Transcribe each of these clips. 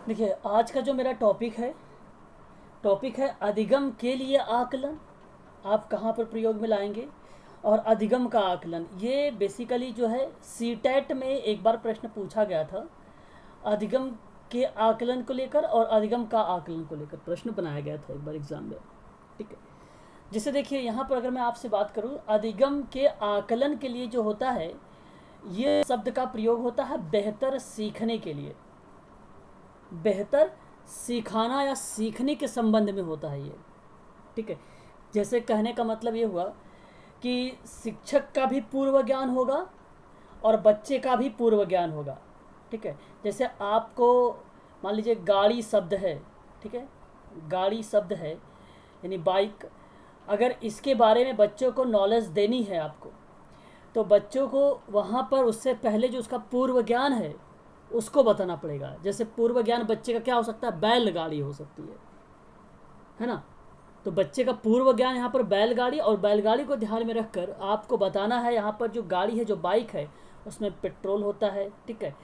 देखिए, आज का जो मेरा टॉपिक है अधिगम के लिए आकलन। आप कहाँ पर प्रयोग में लाएंगे और अधिगम का आकलन, ये बेसिकली जो है सीटेट में एक बार प्रश्न पूछा गया था। अधिगम के आकलन को लेकर और अधिगम का आकलन को लेकर प्रश्न बनाया गया था एक बार एग्जाम में। ठीक है, जैसे देखिए यहाँ पर अगर मैं आपसे बात करूँ, अधिगम के आकलन के लिए जो होता है, ये शब्द का प्रयोग होता है बेहतर सीखने के लिए। बेहतर सिखाना या सीखने के संबंध में होता है ये। ठीक है, जैसे कहने का मतलब ये हुआ कि शिक्षक का भी पूर्व ज्ञान होगा और बच्चे का भी पूर्व ज्ञान होगा। ठीक है, जैसे आपको मान लीजिए गाड़ी शब्द है। ठीक है, गाड़ी शब्द है यानी बाइक। अगर इसके बारे में बच्चों को नॉलेज देनी है आपको, तो बच्चों को वहाँ पर उससे पहले जो उसका पूर्व ज्ञान है उसको बताना पड़ेगा। जैसे पूर्व ज्ञान बच्चे का क्या हो सकता है, बैलगाड़ी हो सकती है ना। तो बच्चे का पूर्व ज्ञान यहाँ पर बैलगाड़ी, और बैलगाड़ी को ध्यान में रखकर आपको बताना है यहाँ पर जो गाड़ी है, जो बाइक है, उसमें पेट्रोल होता है। ठीक है,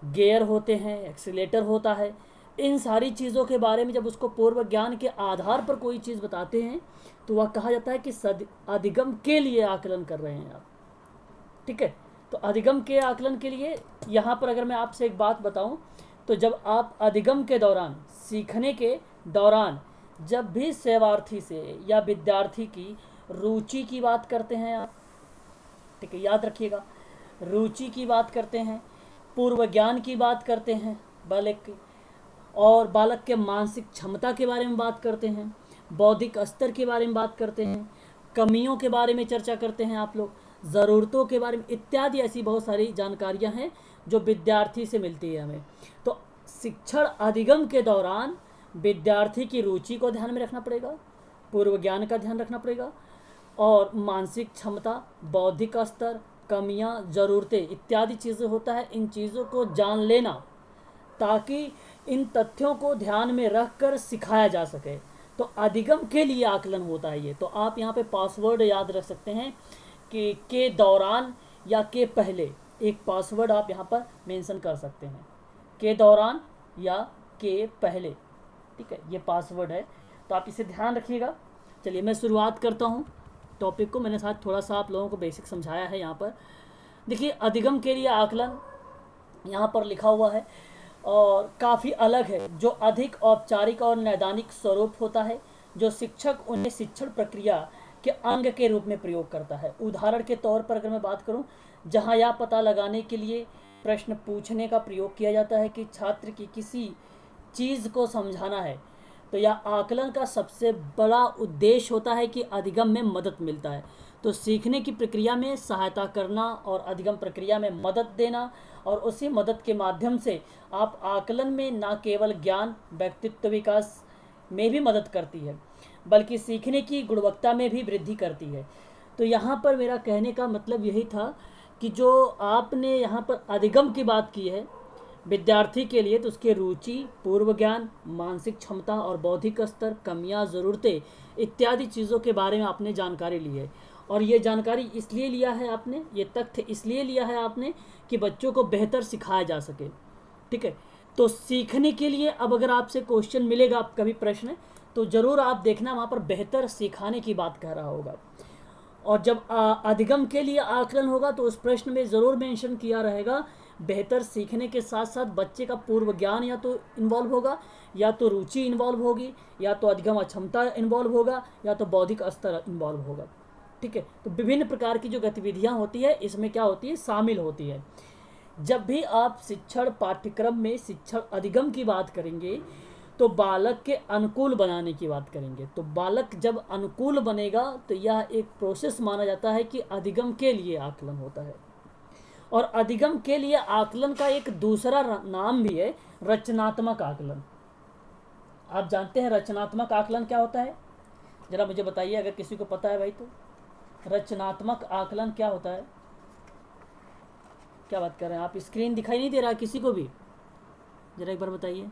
गियर होते हैं, एक्सीलेटर होता है। इन सारी चीज़ों के बारे में जब उसको पूर्व ज्ञान के आधार पर कोई चीज़ बताते हैं तो वह कहा जाता है कि अधिगम के लिए आकलन कर रहे हैं आप। ठीक है, तो अधिगम के आकलन के लिए यहाँ पर अगर मैं आपसे एक बात बताऊँ, तो जब आप अधिगम के दौरान, सीखने के दौरान, जब भी सेवार्थी से या विद्यार्थी की रुचि की बात करते हैं आप, ठीक है, याद रखिएगा, रुचि की बात करते हैं, पूर्व ज्ञान की बात करते हैं बालक की, और बालक के मानसिक क्षमता के बारे में बात करते हैं, बौद्धिक स्तर के बारे में बात करते हैं, कमियों के बारे में चर्चा करते हैं आप लोग, ज़रूरतों के बारे में, इत्यादि ऐसी बहुत सारी जानकारियां हैं जो विद्यार्थी से मिलती है हमें। तो शिक्षण अधिगम के दौरान विद्यार्थी की रुचि को ध्यान में रखना पड़ेगा, पूर्व ज्ञान का ध्यान रखना पड़ेगा, और मानसिक क्षमता, बौद्धिक स्तर, कमियां, ज़रूरतें इत्यादि चीज़ें होता है। इन चीज़ों को जान लेना ताकि इन तथ्यों को ध्यान में रखकर सिखाया जा सके। तो अधिगम के लिए आकलन होता है ये। तो आप यहाँ पे पासवर्ड याद रख सकते हैं कि के दौरान या के पहले, एक पासवर्ड आप यहाँ पर मेंशन कर सकते हैं, के दौरान या के पहले। ठीक है, ये पासवर्ड है, तो आप इसे ध्यान रखिएगा। चलिए मैं शुरुआत करता हूँ टॉपिक को। मैंने साथ थोड़ा सा आप लोगों को बेसिक समझाया है। यहाँ पर देखिए, अधिगम के लिए आकलन यहाँ पर लिखा हुआ है और काफ़ी अलग है, जो अधिक औपचारिक और नैदानिक स्वरूप होता है, जो शिक्षक उन्हें शिक्षण प्रक्रिया के अंग के रूप में प्रयोग करता है। उदाहरण के तौर पर अगर मैं बात करूं, जहां यह पता लगाने के लिए प्रश्न पूछने का प्रयोग किया जाता है कि छात्र की किसी चीज़ को समझाना है, तो यह आकलन का सबसे बड़ा उद्देश्य होता है कि अधिगम में मदद मिलता है। तो सीखने की प्रक्रिया में सहायता करना और अधिगम प्रक्रिया में मदद देना, और उसी मदद के माध्यम से आप आकलन में न केवल ज्ञान, व्यक्तित्व विकास में भी मदद करती है, बल्कि सीखने की गुणवत्ता में भी वृद्धि करती है। तो यहाँ पर मेरा कहने का मतलब यही था कि जो आपने यहाँ पर अधिगम की बात की है विद्यार्थी के लिए, तो उसके रुचि, पूर्व ज्ञान, मानसिक क्षमता और बौद्धिक स्तर, कमियां, ज़रूरतें इत्यादि चीज़ों के बारे में आपने जानकारी ली है। और ये जानकारी इसलिए लिया है आपने, ये तथ्य इसलिए लिया है आपने कि बच्चों को बेहतर सिखाया जा सके। ठीक है, तो सीखने के लिए अब अगर आपसे क्वेश्चन मिलेगा, आप कभी प्रश्न, तो ज़रूर आप देखना वहाँ पर बेहतर सिखाने की बात कह रहा होगा। और जब अधिगम के लिए आकलन होगा तो उस प्रश्न में ज़रूर मेंशन किया रहेगा बेहतर सीखने के साथ साथ बच्चे का पूर्व ज्ञान या तो इन्वॉल्व होगा, या तो रुचि इन्वॉल्व होगी, या तो अधिगम क्षमता इन्वॉल्व होगा, या तो बौद्धिक स्तर इन्वॉल्व होगा। ठीक है, तो विभिन्न प्रकार की जो गतिविधियां होती है इसमें क्या होती है, शामिल होती है। जब भी आप शिक्षण पाठ्यक्रम में शिक्षण अधिगम की बात करेंगे तो बालक के अनुकूल बनाने की बात करेंगे। तो बालक जब अनुकूल बनेगा तो यह एक प्रोसेस माना जाता है कि अधिगम के लिए आकलन होता है। और अधिगम के लिए आकलन का एक दूसरा नाम भी है, रचनात्मक आकलन। आप जानते हैं रचनात्मक आकलन क्या होता है? जरा मुझे बताइए, अगर किसी को पता है भाई तो। रचनात्मक आकलन क्या होता है? क्या बात कर रहे हैं आप? स्क्रीन दिखाई नहीं दे रहा किसी को भी? जरा एक बार बताइए।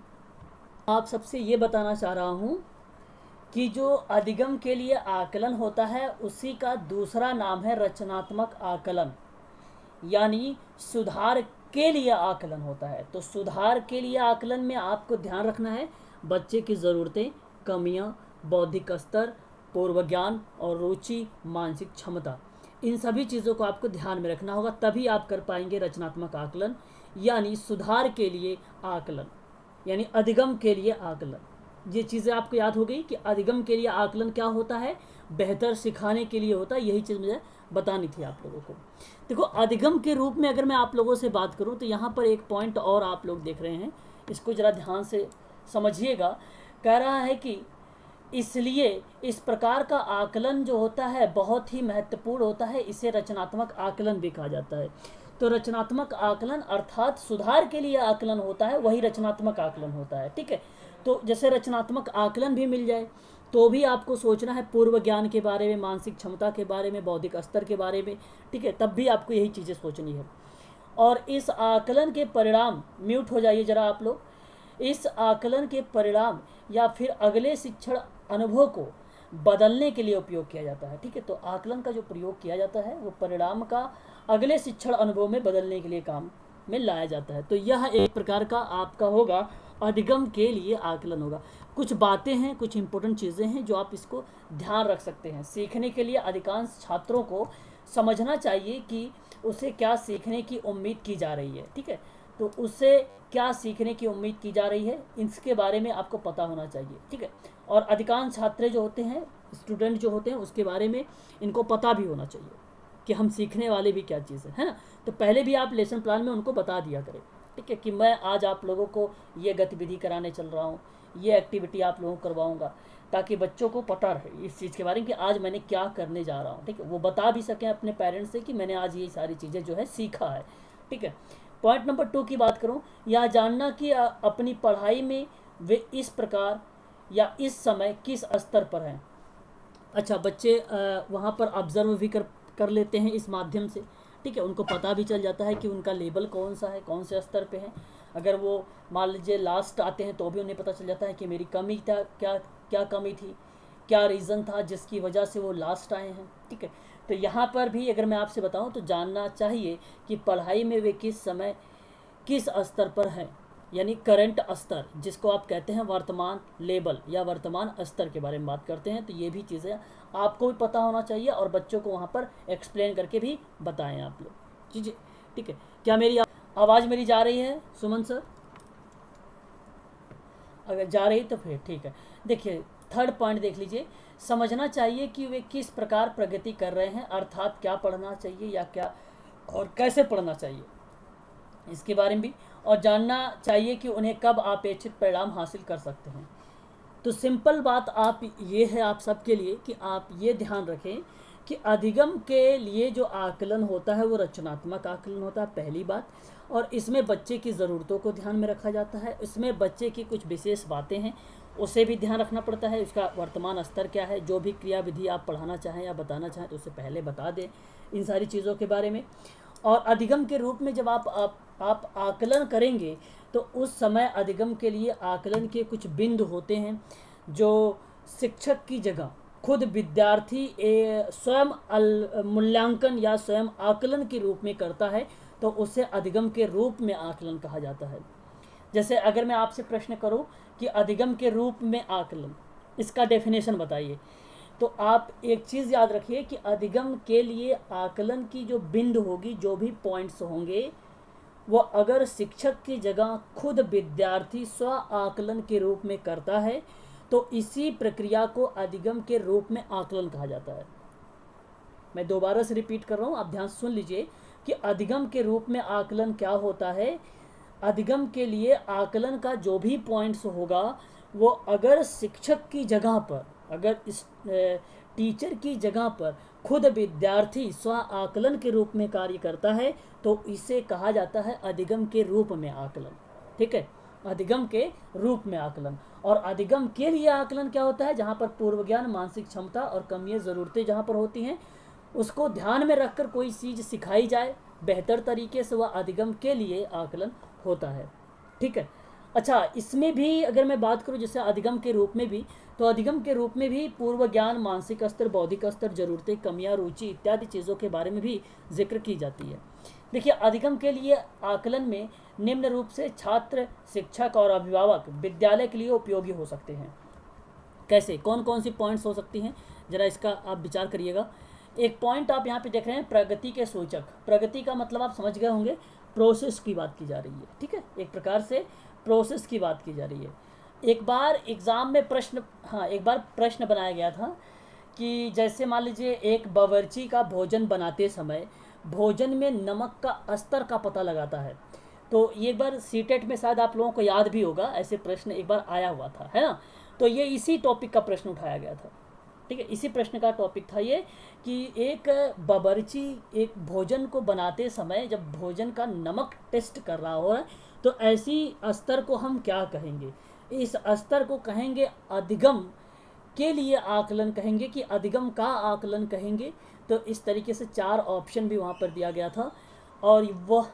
आप सबसे ये बताना चाह रहा हूँ कि जो अधिगम के लिए आकलन होता है उसी का दूसरा नाम है रचनात्मक आकलन, यानी सुधार के लिए आकलन होता है। तो सुधार के लिए आकलन में आपको ध्यान रखना है बच्चे की ज़रूरतें, कमियां, बौद्धिक स्तर, पूर्व ज्ञान और रुचि, मानसिक क्षमता, इन सभी चीज़ों को आपको ध्यान में रखना होगा, तभी आप कर पाएंगे रचनात्मक आकलन। यानी सुधार के लिए आकलन, यानी अधिगम के लिए आकलन। ये चीज़ें आपको याद हो गई कि अधिगम के लिए आकलन क्या होता है, बेहतर सिखाने के लिए होता है। यही चीज़ मुझे बतानी थी आप लोगों को। देखो, अधिगम के रूप में अगर मैं आप लोगों से बात करूं तो यहाँ पर एक पॉइंट और आप लोग देख रहे हैं, इसको ज़रा ध्यान से समझिएगा। कह रहा है कि इसलिए इस प्रकार का आकलन जो होता है बहुत ही महत्वपूर्ण होता है, इसे रचनात्मक आकलन भी कहा जाता है। तो रचनात्मक आकलन अर्थात सुधार के लिए आकलन होता है, वही रचनात्मक आकलन होता है। ठीक है, तो जैसे रचनात्मक आकलन भी मिल जाए तो भी आपको सोचना है पूर्व ज्ञान के बारे में, मानसिक क्षमता के बारे में, बौद्धिक स्तर के बारे में। ठीक है, तब भी आपको यही चीज़ें सोचनी है। और इस आकलन के परिणाम, म्यूट हो जाइए ज़रा आप लोग, इस आकलन के परिणाम या फिर अगले शिक्षण अनुभव को बदलने के लिए उपयोग किया जाता है। ठीक है, तो आकलन का जो प्रयोग किया जाता है वो परिणाम का अगले शिक्षण अनुभव में बदलने के लिए काम में लाया जाता है। तो यह एक प्रकार का आपका होगा, अधिगम के लिए आकलन होगा। कुछ बातें हैं, कुछ इंपॉर्टेंट चीज़ें हैं जो आप इसको ध्यान रख सकते हैं। सीखने के लिए अधिकांश छात्रों को समझना चाहिए कि उसे क्या सीखने की उम्मीद की जा रही है। ठीक है, तो उससे क्या सीखने की उम्मीद की जा रही है, इसके बारे में आपको पता होना चाहिए। ठीक है, और अधिकांश छात्र जो होते हैं, स्टूडेंट जो होते हैं, उसके बारे में इनको पता भी होना चाहिए कि हम सीखने वाले भी क्या चीज़ है ना। तो पहले भी आप लेसन प्लान में उनको बता दिया करें। ठीक है, कि मैं आज आप लोगों को ये गतिविधि कराने चल रहा हूँ, ये एक्टिविटी आप लोगों को करवाऊँगा, ताकि बच्चों को पता रहे इस चीज़ के बारे में कि आज मैंने क्या करने जा रहा हूँ। ठीक है, वो बता भी सकें अपने पेरेंट्स से कि मैंने आज ये सारी चीज़ें जो है सीखा है। ठीक है, पॉइंट नंबर 2 की बात करूँ, यह जानना कि अपनी पढ़ाई में वे इस प्रकार या इस समय किस स्तर पर हैं। अच्छा, बच्चे वहाँ पर ऑब्जर्व भी कर लेते हैं इस माध्यम से। ठीक है, उनको पता भी चल जाता है कि उनका लेवल कौन सा है, कौन से स्तर पे है। अगर वो मान लीजिए लास्ट आते हैं तो भी उन्हें पता चल जाता है कि मेरी कमी था, क्या कमी थी, क्या रीज़न था जिसकी वजह से वो लास्ट आए हैं। ठीक है, तो यहाँ पर भी अगर मैं आपसे बताऊँ तो जानना चाहिए कि पढ़ाई में वे किस समय किस स्तर पर हैं, यानी करंट स्तर, जिसको आप कहते हैं वर्तमान लेवल या वर्तमान स्तर के बारे में बात करते हैं। तो ये भी चीज़ें आपको भी पता होना चाहिए और बच्चों को वहाँ पर एक्सप्लेन करके भी बताएं आप लोग। जी जी, ठीक है। क्या मेरी आवाज़ मेरी जा रही है सुमन सर? अगर जा रही तो फिर ठीक है। देखिए, थर्ड पॉइंट देख लीजिए, समझना चाहिए कि वे किस प्रकार प्रगति कर रहे हैं, अर्थात क्या पढ़ना चाहिए या क्या और कैसे पढ़ना चाहिए, इसके बारे में भी। और जानना चाहिए कि उन्हें कब अपेक्षित परिणाम हासिल कर सकते हैं। तो सिंपल बात आप ये है आप सबके लिए कि आप ये ध्यान रखें कि अधिगम के लिए जो आकलन होता है वो रचनात्मक आकलन होता है, पहली बात। और इसमें बच्चे की ज़रूरतों को ध्यान में रखा जाता है। इसमें बच्चे की कुछ विशेष बातें हैं, उसे भी ध्यान रखना पड़ता है। उसका वर्तमान स्तर क्या है, जो भी क्रियाविधि आप पढ़ाना चाहें या बताना चाहें तो उससे पहले बता दें इन सारी चीज़ों के बारे में। और अधिगम के रूप में जब आप आकलन करेंगे तो उस समय अधिगम के लिए आकलन के कुछ बिंदु होते हैं जो शिक्षक की जगह खुद विद्यार्थी स्वयं मूल्यांकन या स्वयं आकलन के रूप में करता है, तो उसे अधिगम के रूप में आकलन कहा जाता है। जैसे अगर मैं आपसे प्रश्न करूं कि अधिगम के रूप में आकलन, इसका डेफिनेशन बताइए, तो आप एक चीज़ याद रखिए कि अधिगम के लिए आकलन की जो बिंदु होगी, जो भी पॉइंट्स होंगे, वो अगर शिक्षक की जगह खुद विद्यार्थी स्व आकलन के रूप में करता है तो इसी प्रक्रिया को अधिगम के रूप में आकलन कहा जाता है। मैं दोबारा से रिपीट कर रहा हूँ, आप ध्यान सुन लीजिए कि अधिगम के रूप में आकलन क्या होता है। अधिगम के लिए आकलन का जो भी पॉइंट्स होगा वो अगर शिक्षक की जगह पर, अगर इस टीचर की जगह पर खुद विद्यार्थी स्व आकलन के रूप में कार्य करता है तो इसे कहा जाता है अधिगम के रूप में आकलन। ठीक है, अधिगम के रूप में आकलन। और अधिगम के लिए आकलन क्या होता है, जहाँ पर पूर्व ज्ञान, मानसिक क्षमता और कमियाँ ज़रूरतें जहाँ पर होती हैं उसको ध्यान में रखकर कोई चीज़ सिखाई जाए बेहतर तरीके से, वह अधिगम के लिए आकलन होता है। ठीक है। अच्छा, इसमें भी अगर मैं बात करूं जैसे अधिगम के रूप में भी, तो अधिगम के रूप में भी पूर्व ज्ञान, मानसिक स्तर, बौद्धिक स्तर, ज़रूरतें, कमियां, रुचि इत्यादि चीज़ों के बारे में भी जिक्र की जाती है। देखिए, अधिगम के लिए आकलन में निम्न रूप से छात्र, शिक्षक और अभिभावक विद्यालय के लिए उपयोगी हो सकते हैं। कैसे, कौन कौन सी पॉइंट्स हो सकती हैं, जरा इसका आप विचार करिएगा। एक पॉइंट आप यहाँ पे देख रहे हैं, प्रगति के सूचक। प्रगति का मतलब आप समझ गए होंगे, प्रोसेस की बात की जा रही है, ठीक है, एक प्रकार से प्रोसेस की बात की जा रही है। एक बार एग्ज़ाम में प्रश्न, हाँ, एक बार प्रश्न बनाया गया था कि जैसे मान लीजिए एक बावर्ची का भोजन बनाते समय भोजन में नमक का स्तर का पता लगाता है। तो ये एक बार सीटेट में शायद आप लोगों को याद भी होगा, ऐसे प्रश्न एक बार आया हुआ था, है ना। तो ये इसी टॉपिक का प्रश्न उठाया गया था, ठीक है, इसी प्रश्न का टॉपिक था ये कि एक बावर्ची एक भोजन को बनाते समय जब भोजन का नमक टेस्ट कर रहा हो तो ऐसी स्तर को हम क्या कहेंगे। इस स्तर को कहेंगे अधिगम के लिए आकलन कहेंगे कि अधिगम का आकलन कहेंगे। तो इस तरीके से 4 ऑप्शन भी वहाँ पर दिया गया था और वह,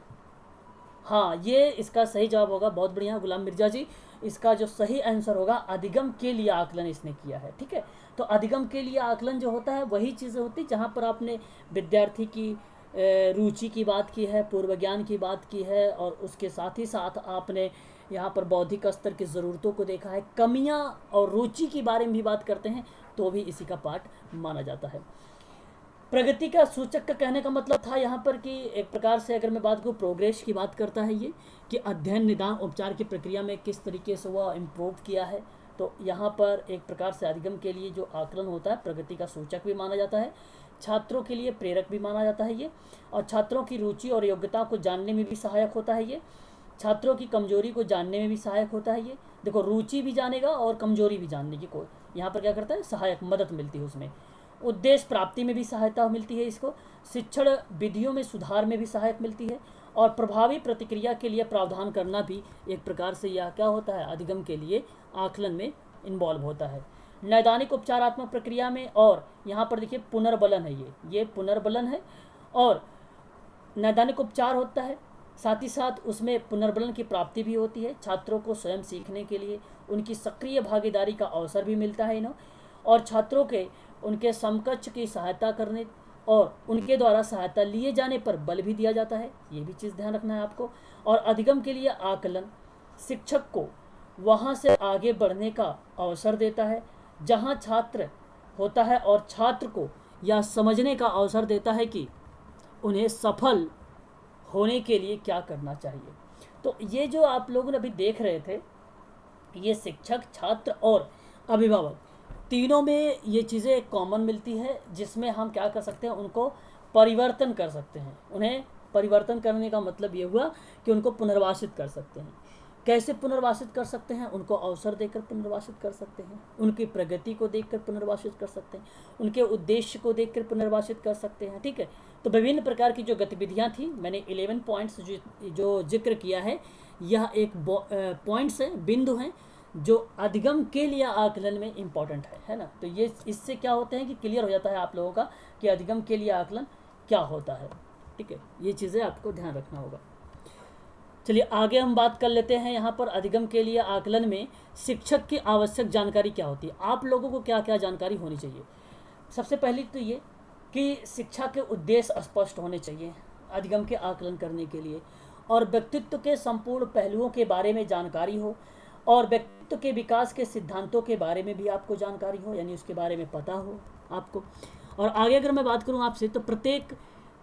हाँ, ये इसका सही जवाब होगा। बहुत बढ़िया गुलाम मिर्जा जी, इसका जो सही आंसर होगा अधिगम के लिए आकलन इसने किया है, ठीक है। तो अधिगम के लिए आकलन जो होता है वही चीज़ें होती जहाँ पर आपने विद्यार्थी की रुचि की बात की है, पूर्व ज्ञान की बात की है, और उसके साथ ही साथ आपने यहाँ पर बौद्धिक स्तर की ज़रूरतों को देखा है, कमियाँ और रुचि के बारे में भी बात करते हैं, तो भी इसी का पार्ट माना जाता है। प्रगति का सूचक का कहने का मतलब था यहाँ पर कि एक प्रकार से अगर मैं बात करूँ, प्रोग्रेस की बात करता है ये कि अध्ययन, निदान, उपचार की प्रक्रिया में किस तरीके से वह इम्प्रूव किया है। तो यहाँ पर एक प्रकार से अधिगम के लिए जो आकलन होता है प्रगति का सूचक भी माना जाता है, छात्रों के लिए प्रेरक भी माना जाता है ये, और छात्रों की रुचि और योग्यता को जानने में भी सहायक होता है ये, छात्रों की कमजोरी को जानने में भी सहायक होता है ये। देखो, रुचि भी जानेगा और कमजोरी भी जानने की कोई यहाँ पर क्या करता है, सहायक मदद मिलती है उसमें। उद्देश्य प्राप्ति में भी सहायता मिलती है इसको, शिक्षण विधियों में सुधार में भी सहायक मिलती है, और प्रभावी प्रतिक्रिया के लिए प्रावधान करना भी एक प्रकार से यह क्या होता है, अधिगम के लिए आकलन में इन्वॉल्व होता है। नैदानिक उपचारात्मक प्रक्रिया में, और यहाँ पर देखिए पुनर्बलन है, ये पुनर्बलन है और नैदानिक उपचार होता है, साथ ही साथ उसमें पुनर्बलन की प्राप्ति भी होती है। छात्रों को स्वयं सीखने के लिए उनकी सक्रिय भागीदारी का अवसर भी मिलता है इन्हें, और छात्रों के उनके समकक्ष की सहायता करने और उनके द्वारा सहायता लिए जाने पर बल भी दिया जाता है, ये भी चीज़ ध्यान रखना है आपको। और अधिगम के लिए आकलन शिक्षक को वहाँ से आगे बढ़ने का अवसर देता है जहाँ छात्र होता है, और छात्र को यह समझने का अवसर देता है कि उन्हें सफल होने के लिए क्या करना चाहिए। तो ये जो आप लोगों ने अभी देख रहे थे, ये शिक्षक, छात्र और अभिभावक तीनों में ये चीज़ें कॉमन मिलती है, जिसमें हम क्या कर सकते हैं, उनको परिवर्तन कर सकते हैं। उन्हें परिवर्तन करने का मतलब ये हुआ कि उनको पुनर्वासित कर सकते हैं। कैसे पुनर्वासित कर सकते हैं, उनको अवसर देकर पुनर्वासित कर सकते हैं, उनकी प्रगति को देखकर पुनर्वासित कर सकते हैं, उनके उद्देश्य को देखकर पुनर्वासित कर सकते हैं, ठीक है। तो विभिन्न प्रकार की जो गतिविधियां थी, मैंने 11 पॉइंट्स जो जिक्र किया है, यह एक पॉइंट्स हैं, बिंदु हैं जो अधिगम के लिए आकलन में इम्पॉर्टेंट है ना। तो ये इससे क्या होते हैं कि क्लियर हो जाता है आप लोगों का कि अधिगम के लिए आकलन क्या होता है, ठीक है। ये चीज़ें आपको ध्यान रखना होगा। चलिए आगे हम बात कर लेते हैं। यहाँ पर अधिगम के लिए आकलन में शिक्षक की आवश्यक जानकारी क्या होती है, आप लोगों को क्या क्या जानकारी होनी चाहिए। सबसे पहली तो ये कि शिक्षा के उद्देश्य स्पष्ट होने चाहिए अधिगम के आकलन करने के लिए, और व्यक्तित्व के संपूर्ण पहलुओं के बारे में जानकारी हो, और व्यक्तित्व के विकास के सिद्धांतों के बारे में भी आपको जानकारी हो, यानी उसके बारे में पता हो आपको। और आगे अगर मैं बात करूं आपसे, तो प्रत्येक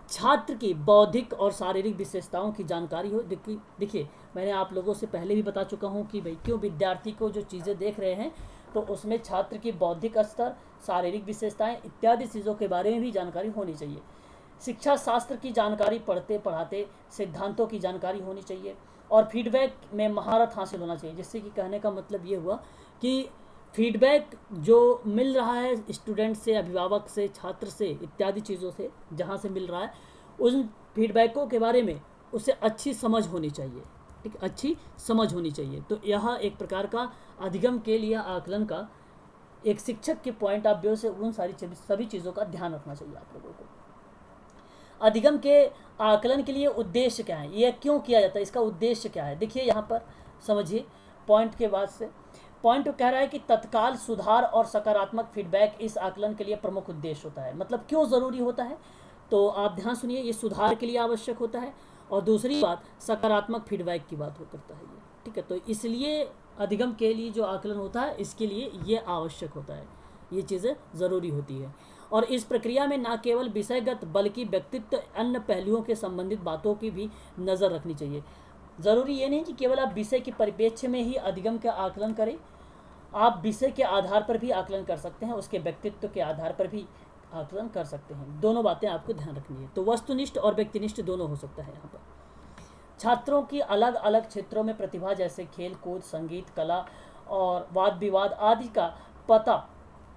छात्र की बौद्धिक और शारीरिक विशेषताओं की जानकारी हो। देखिए, मैंने आप लोगों से पहले भी बता चुका हूं कि भाई क्यों विद्यार्थी को जो चीज़ें देख रहे हैं, तो उसमें छात्र की बौद्धिक स्तर, शारीरिक विशेषताएं इत्यादि चीज़ों के बारे में भी जानकारी होनी चाहिए। शिक्षा शास्त्र की जानकारी पढ़ते पढ़ाते सिद्धांतों की जानकारी होनी चाहिए, और फीडबैक में महारत हासिल होना चाहिए। जिससे कि कहने का मतलब ये हुआ कि फीडबैक जो मिल रहा है स्टूडेंट से, अभिभावक से, छात्र से, इत्यादि चीज़ों से जहाँ से मिल रहा है, उन फीडबैकों के बारे में उसे अच्छी समझ होनी चाहिए, ठीक, अच्छी समझ होनी चाहिए। तो यह एक प्रकार का अधिगम के लिए आकलन का एक शिक्षक के पॉइंट ऑफ व्यू से उन सभी चीज़ों का ध्यान रखना चाहिए आप लोगों को। अधिगम के आकलन के लिए उद्देश्य क्या है, यह क्यों किया जाता है, इसका उद्देश्य क्या है। देखिए यहाँ पर समझिए पॉइंट के बाद से, पॉइंट कह रहा है कि तत्काल सुधार और सकारात्मक फीडबैक इस आकलन के लिए प्रमुख उद्देश्य होता है। मतलब क्यों ज़रूरी होता है, तो आप ध्यान सुनिए, ये सुधार के लिए आवश्यक होता है। और दूसरी बात, सकारात्मक फीडबैक की बात हो करता है ये, ठीक है। तो इसलिए अधिगम के लिए जो आकलन होता है, इसके लिए ये आवश्यक होता है, ये चीज़ें ज़रूरी होती है। और इस प्रक्रिया में न केवल विषयगत बल्कि व्यक्तित्व अन्य पहलुओं के संबंधित बातों की भी नज़र रखनी चाहिए। ज़रूरी ये नहीं कि केवल आप विषय के परिप्रेक्ष्य में ही अधिगम का आकलन करें, आप विषय के आधार पर भी आकलन कर सकते हैं, उसके व्यक्तित्व के आधार पर भी आकलन कर सकते हैं। दोनों बातें आपको ध्यान रखनी है। तो वस्तुनिष्ठ और व्यक्तिनिष्ठ दोनों हो सकता है यहाँ पर। छात्रों की अलग अलग क्षेत्रों में प्रतिभा, जैसे खेल कूद, संगीत, कला और वाद विवाद आदि का पता,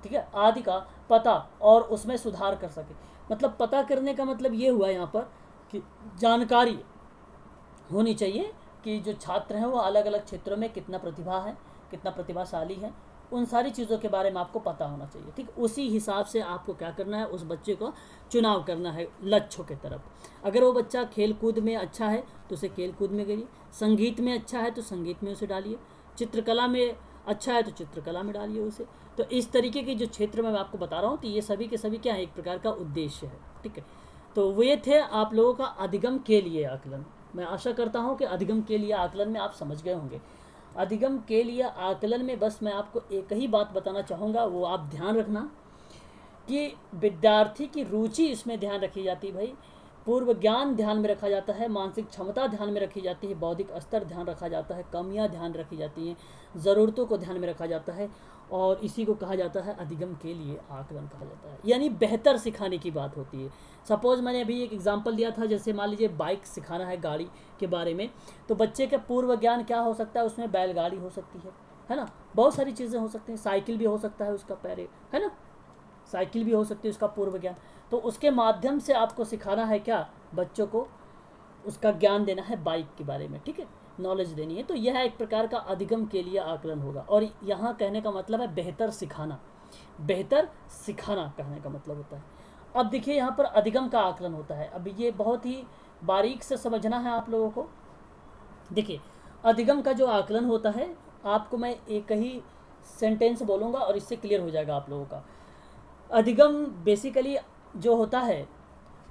ठीक है, आदि का पता और उसमें सुधार कर सके। मतलब पता करने का मतलब ये हुआ यहाँ पर कि जानकारी होनी चाहिए कि जो छात्र हैं वो अलग अलग क्षेत्रों में कितना प्रतिभा है, कितना प्रतिभाशाली है, उन सारी चीज़ों के बारे में आपको पता होना चाहिए, ठीक। उसी हिसाब से आपको क्या करना है, उस बच्चे को चुनाव करना है लक्ष्यों के तरफ। अगर वो बच्चा खेल कूद में अच्छा है तो उसे खेल कूद में करिए, संगीत में अच्छा है तो संगीत में उसे डालिए, चित्रकला में अच्छा है तो चित्रकला में डालिए उसे। तो इस तरीके के जो क्षेत्र में मैं आपको बता रहा हूँ, तो ये सभी के सभी क्या है, एक प्रकार का उद्देश्य है, ठीक है। तो वे थे आप लोगों का अधिगम के लिए आकलन। मैं आशा करता हूँ कि अधिगम के लिए आकलन में आप समझ गए होंगे। अधिगम के लिए आकलन में बस मैं आपको एक ही बात बताना चाहूँगा, वो आप ध्यान रखना कि विद्यार्थी की रुचि इसमें ध्यान रखी जाती है भाई, पूर्व ज्ञान ध्यान में रखा जाता है, मानसिक क्षमता ध्यान में रखी जाती है, बौद्धिक स्तर ध्यान रखा जाता है, कमियां ध्यान रखी जाती हैं, ज़रूरतों को ध्यान में रखा जाता है, और इसी को कहा जाता है अधिगम के लिए आकलन कहा जाता है। यानी बेहतर सिखाने की बात होती है। सपोज मैंने अभी एक एग्जांपल दिया था, जैसे मान लीजिए बाइक सिखाना है, गाड़ी के बारे में, तो बच्चे का पूर्व ज्ञान क्या हो सकता है, उसमें बैलगाड़ी हो सकती है ना, बहुत सारी चीज़ें हो सकती हैं, साइकिल भी हो सकता है उसका पैरे, है ना, साइकिल भी हो सकती है उसका पूर्व ज्ञान। तो उसके माध्यम से आपको सिखाना है क्या, बच्चों को उसका ज्ञान देना है बाइक के बारे में, ठीक है, नॉलेज देनी है। तो यह एक प्रकार का अधिगम के लिए आकलन होगा। और यहाँ कहने का मतलब है बेहतर सिखाना, बेहतर सिखाना कहने का मतलब होता है। अब देखिए यहाँ पर अधिगम का आकलन होता है, अब ये बहुत ही बारीक से समझना है आप लोगों को। देखिए अधिगम का जो आकलन होता है, आपको मैं एक ही सेंटेंस बोलूँगा और इससे क्लियर हो जाएगा आप लोगों का। अधिगम बेसिकली जो होता है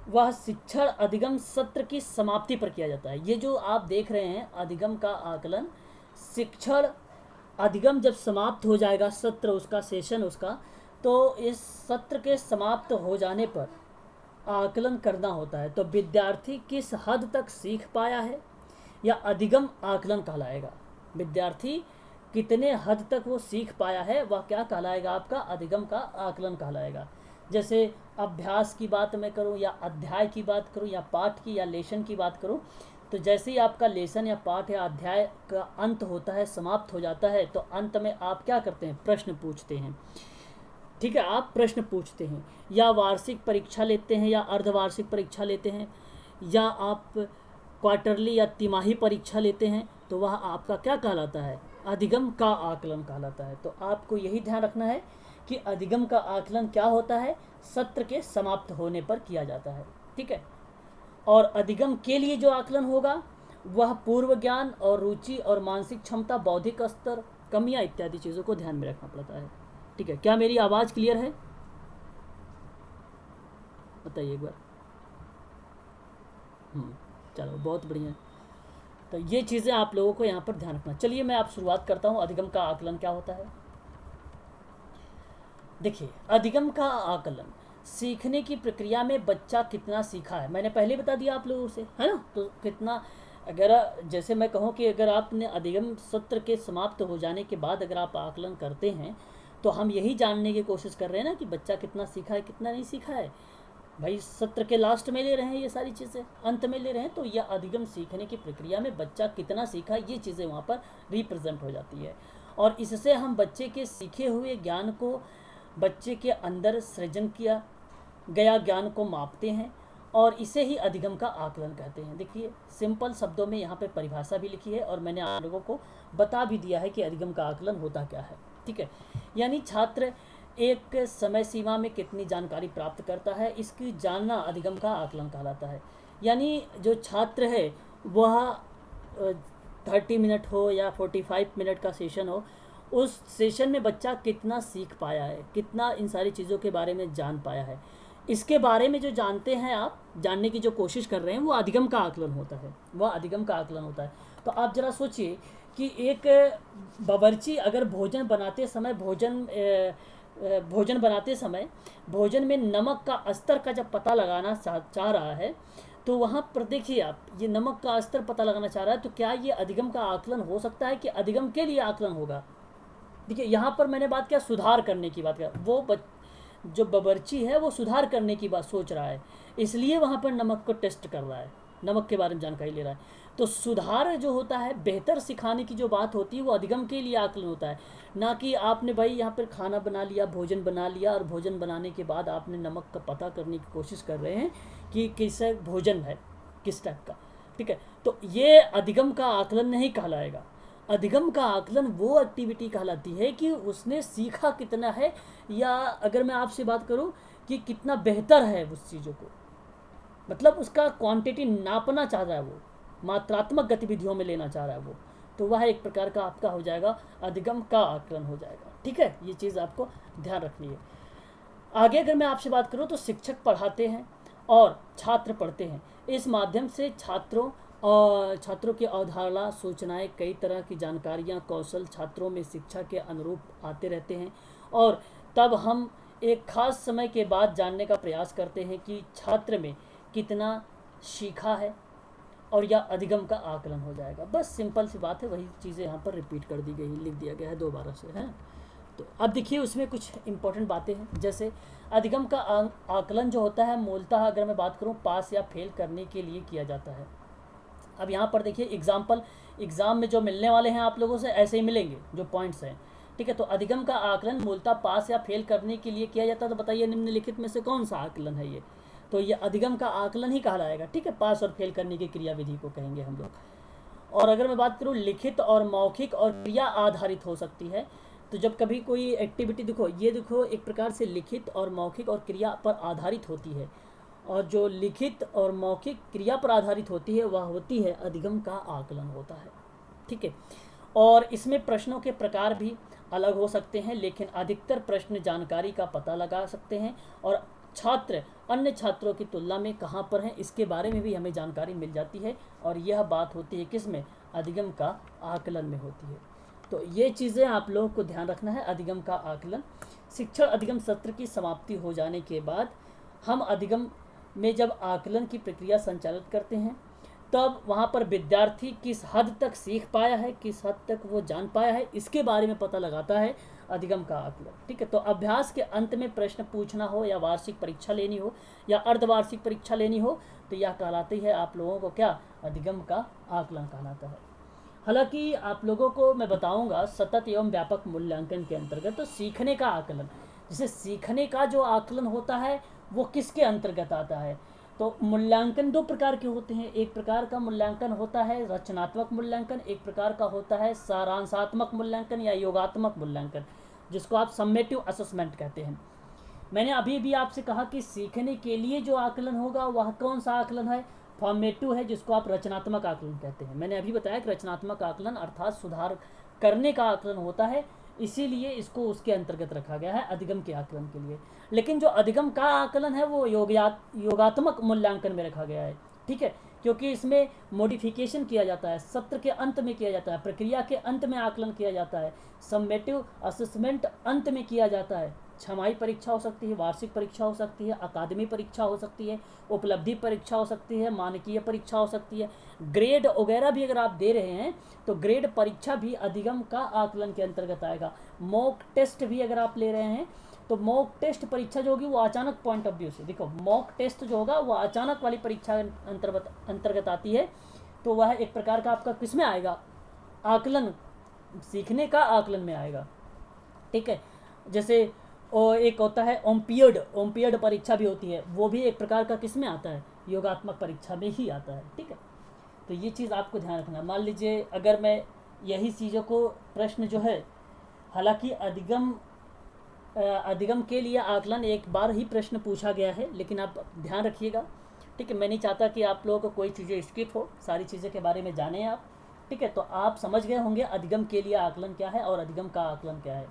वह शिक्षण अधिगम सत्र की समाप्ति पर किया जाता है। ये जो आप देख रहे हैं अधिगम का आकलन, शिक्षण अधिगम जब समाप्त हो जाएगा, सत्र उसका, सेशन उसका, तो इस सत्र के समाप्त हो जाने पर आकलन करना होता है। तो विद्यार्थी किस हद तक सीख पाया है या अधिगम आकलन कहलाएगा। विद्यार्थी कितने हद तक वो सीख पाया है वह क्या कहलाएगा, आपका अधिगम का आकलन कहलाएगा। जैसे अभ्यास की बात मैं करूं या अध्याय की बात करूं या पाठ की या लेसन की बात करूं, तो जैसे ही आपका लेसन या पाठ या अध्याय का अंत होता है, समाप्त हो जाता है, तो अंत में आप क्या करते हैं, प्रश्न पूछते हैं, ठीक है, आप प्रश्न पूछते हैं, या वार्षिक परीक्षा लेते हैं या अर्धवार्षिक परीक्षा लेते हैं, या आप क्वार्टरली या तिमाही परीक्षा लेते हैं, तो वह आपका क्या कहलाता है, अधिगम का आकलन कहलाता है। तो आपको यही ध्यान रखना है कि अधिगम का आकलन क्या होता है, सत्र के समाप्त होने पर किया जाता है, ठीक है। और अधिगम के लिए जो आकलन होगा वह पूर्व ज्ञान और रुचि और मानसिक क्षमता, बौद्धिक स्तर, कमियां इत्यादि चीज़ों को ध्यान में रखना पड़ता है, ठीक है। क्या मेरी आवाज़ क्लियर है, बताइए एक बार। चलो बहुत बढ़िया। तो ये चीज़ें आप लोगों को यहाँ पर ध्यान रखना। चलिए मैं आप शुरुआत करता हूँ, अधिगम का आकलन क्या होता है। देखिए अधिगम का आकलन सीखने की प्रक्रिया में बच्चा कितना सीखा है, मैंने पहले बता दिया आप लोगों से, है ना। तो कितना, अगर जैसे मैं कहूँ कि अगर आपने अधिगम सत्र के समाप्त हो जाने के बाद अगर आप आकलन करते हैं, तो हम यही जानने की कोशिश कर रहे हैं ना कि बच्चा कितना सीखा है, कितना नहीं सीखा है। भाई सत्र के लास्ट में ले रहे हैं ये सारी चीज़ें, अंत में ले रहे हैं, तो यह अधिगम सीखने की प्रक्रिया में बच्चा कितना सीखा, ये चीज़ें वहाँ पर रिप्रेजेंट हो जाती है। और इससे हम बच्चे के सीखे हुए ज्ञान को, बच्चे के अंदर सृजन किया गया ज्ञान को मापते हैं, और इसे ही अधिगम का आकलन कहते हैं। देखिए सिंपल शब्दों में यहाँ पे परिभाषा भी लिखी है, और मैंने आप लोगों को बता भी दिया है कि अधिगम का आकलन होता क्या है, ठीक है। यानी छात्र एक समय सीमा में कितनी जानकारी प्राप्त करता है, इसकी जानना अधिगम का आकलन कहलाता है। यानी जो छात्र है वह 30 मिनट हो या 45 मिनट का सेशन हो, उस सेशन में बच्चा कितना सीख पाया है, कितना इन सारी चीज़ों के बारे में जान पाया है, इसके बारे में जो जानते हैं, आप जानने की जो कोशिश कर रहे हैं, वो अधिगम का आकलन होता है, वह अधिगम का आकलन होता है। तो आप ज़रा सोचिए कि एक बावर्ची अगर भोजन बनाते समय भोजन में नमक का स्तर का जब पता लगाना चाह रहा है, तो वहाँ पर देखिए आप, ये नमक का स्तर पता लगाना चाह रहा है, तो क्या ये अधिगम का आकलन हो सकता है कि अधिगम के लिए आकलन होगा? देखिए यहाँ पर मैंने बात किया सुधार करने की बात किया, जो बावर्ची है वो सुधार करने की बात सोच रहा है, इसलिए वहाँ पर नमक को टेस्ट कर रहा है, नमक के बारे में जानकारी ले रहा है। तो सुधार जो होता है, बेहतर सिखाने की जो बात होती है, वो अधिगम के लिए आकलन होता है, ना कि आपने भाई यहाँ पर खाना बना लिया, भोजन बना लिया, और भोजन बनाने के बाद आपने नमक का पता करने की कोशिश कर रहे हैं कि कैसा भोजन है, किस टाइप का। ठीक है, तो ये अधिगम का आकलन नहीं कहलाएगा। अधिगम का आकलन वो एक्टिविटी कहलाती है कि उसने सीखा कितना है, या अगर मैं आपसे बात करूं कि कितना बेहतर है उस चीज़ों को, मतलब उसका क्वांटिटी नापना चाह रहा है, वो मात्रात्मक गतिविधियों में लेना चाह रहा है वो, तो वह एक प्रकार का आपका हो जाएगा, अधिगम का आकलन हो जाएगा। ठीक है, ये चीज़ आपको ध्यान रखनी है। आगे अगर मैं आपसे बात करूं तो शिक्षक पढ़ाते हैं और छात्र पढ़ते हैं। इस माध्यम से छात्रों की अवधारणा, सूचनाएं, कई तरह की जानकारियां, कौशल छात्रों में शिक्षा के अनुरूप आते रहते हैं, और तब हम एक खास समय के बाद जानने का प्रयास करते हैं कि छात्र में कितना सीखा है, और यह अधिगम का आकलन हो जाएगा। बस सिंपल सी बात है, वही चीज़ें यहाँ पर रिपीट कर दी गई, लिख दिया गया है दोबारा से, है। तो अब देखिए उसमें कुछ इंपॉर्टेंट बातें हैं, जैसे अधिगम का आकलन जो होता है, मूलतः अगर मैं बात करूँ पास या फेल करने के लिए किया जाता है। अब यहाँ पर देखिए एग्ज़ाम में जो मिलने वाले हैं आप लोगों से, ऐसे ही मिलेंगे जो पॉइंट्स हैं। ठीक है, तो अधिगम का आकलन मूलतः पास या फेल करने के लिए किया जाता है। तो बताइए निम्नलिखित में से कौन सा आकलन है ये? तो ये अधिगम का आकलन ही कहलाएगा। ठीक है, पास और फेल करने की क्रियाविधि को कहेंगे हम लोग। और अगर मैं बात करूँ लिखित और मौखिक और क्रिया आधारित हो सकती है, तो जब कभी कोई एक्टिविटी, देखो एक प्रकार से लिखित और मौखिक और क्रिया पर आधारित होती है, और जो लिखित और मौखिक क्रिया पर आधारित होती है वह होती है अधिगम का आकलन होता है। ठीक है, और इसमें प्रश्नों के प्रकार भी अलग हो सकते हैं, लेकिन अधिकतर प्रश्न जानकारी का पता लगा सकते हैं, और छात्र अन्य छात्रों की तुलना में कहाँ पर हैं इसके बारे में भी हमें जानकारी मिल जाती है, और यह बात होती है किसमें? अधिगम का आकलन में होती है। तो ये चीज़ें आप लोगों को ध्यान रखना है। अधिगम का आकलन, शिक्षण अधिगम सत्र की समाप्ति हो जाने के बाद हम अधिगम में जब आकलन की प्रक्रिया संचालित करते हैं, तब वहाँ पर विद्यार्थी किस हद तक सीख पाया है, किस हद तक वो जान पाया है, इसके बारे में पता लगाता है अधिगम का आकलन। ठीक है, तो अभ्यास के अंत में प्रश्न पूछना हो, या वार्षिक परीक्षा लेनी हो, या अर्धवार्षिक परीक्षा लेनी हो, तो यह कहलाती है आप लोगों को क्या? अधिगम का आकलन कहलाता है। हालांकि आप लोगों को मैं बताऊंगा सतत एवं व्यापक मूल्यांकन के अंतर्गत तो सीखने का आकलन, जैसे सीखने का जो आकलन होता है वो किसके अंतर्गत आता है? तो मूल्यांकन दो प्रकार के होते हैं। एक प्रकार का मूल्यांकन होता है रचनात्मक मूल्यांकन, एक प्रकार का होता है सारांशात्मक मूल्यांकन या योगात्मक मूल्यांकन, जिसको आप सम्मेटिव असेसमेंट कहते हैं। मैंने अभी भी आपसे कहा कि सीखने के लिए जो आकलन होगा वह कौन सा आकलन है? फॉर्मेटिव है, जिसको आप रचनात्मक आकलन कहते हैं। मैंने अभी बताया कि रचनात्मक आकलन अर्थात सुधार करने का आकलन होता है, इसीलिए इसको उसके अंतर्गत रखा गया है अधिगम के आकलन के लिए। लेकिन जो अधिगम का आकलन है वो योगात्मक मूल्यांकन में रखा गया है। ठीक है, क्योंकि इसमें मॉडिफिकेशन किया जाता है, सत्र के अंत में किया जाता है, प्रक्रिया के अंत में आकलन किया जाता है, सम्मेटिव असेसमेंट अंत में किया जाता है। छमाही परीक्षा हो सकती है, वार्षिक परीक्षा हो सकती है, अकादमी परीक्षा हो सकती है, उपलब्धि परीक्षा हो सकती है, मानकीय परीक्षा हो सकती है, ग्रेड वगैरह भी अगर आप दे रहे हैं तो ग्रेड परीक्षा भी अधिगम का आकलन के अंतर्गत आएगा। मॉक टेस्ट भी अगर आप ले रहे हैं तो मॉक टेस्ट परीक्षा जो होगी वो अचानक पॉइंट ऑफ व्यू से, देखो मॉक टेस्ट जो होगा वो अचानक वाली परीक्षा अंतर्गत आती है, तो वह एक प्रकार का आपका किस में आएगा? आकलन, सीखने का आकलन में आएगा। ठीक है, जैसे एक होता है ओम्पियड परीक्षा भी होती है, वो भी एक प्रकार का किस में आता है? योगात्मक परीक्षा में ही आता है। ठीक है, तो ये चीज़ आपको ध्यान रखना। मान लीजिए अगर मैं यही चीज़ों को प्रश्न जो है, हालांकि अधिगम के लिए आकलन एक बार ही प्रश्न पूछा गया है, लेकिन आप ध्यान रखिएगा। ठीक है, मैं नहीं चाहता कि आप लोगों को कोई चीज़ें स्किप हो, सारी चीज़ें के बारे में जानें आप। ठीक है, तो आप समझ गए होंगे अधिगम के लिए आकलन क्या है और अधिगम का आकलन क्या है।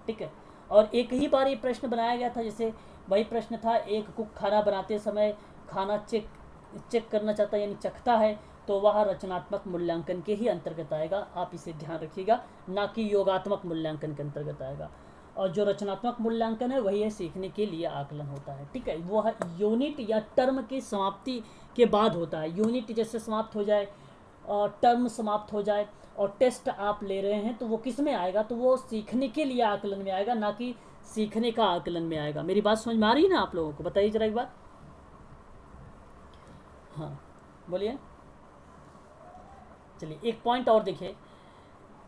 ठीक है, और एक ही बार ये प्रश्न बनाया गया था, जैसे वही प्रश्न था, एक कुक खाना बनाते समय खाना चेक करना चाहता है यानी चखता है, तो वह रचनात्मक मूल्यांकन के ही अंतर्गत आएगा। आप इसे ध्यान रखिएगा, ना कि योगात्मक मूल्यांकन के अंतर्गत आएगा। और जो रचनात्मक मूल्यांकन है वही है सीखने के लिए आकलन होता है, ठीक है। वो यूनिट या टर्म की समाप्ति के बाद होता है। यूनिट जैसे समाप्त हो जाए और टर्म समाप्त हो जाए और टेस्ट आप ले रहे हैं, तो वो किस में आएगा, तो वो सीखने के लिए आकलन में आएगा, ना कि सीखने का आकलन में आएगा। मेरी बात समझ में आ रही है ना आप लोगों को? बताइए जरा एक बार। हाँ बोलिए। चलिए एक पॉइंट और देखिए,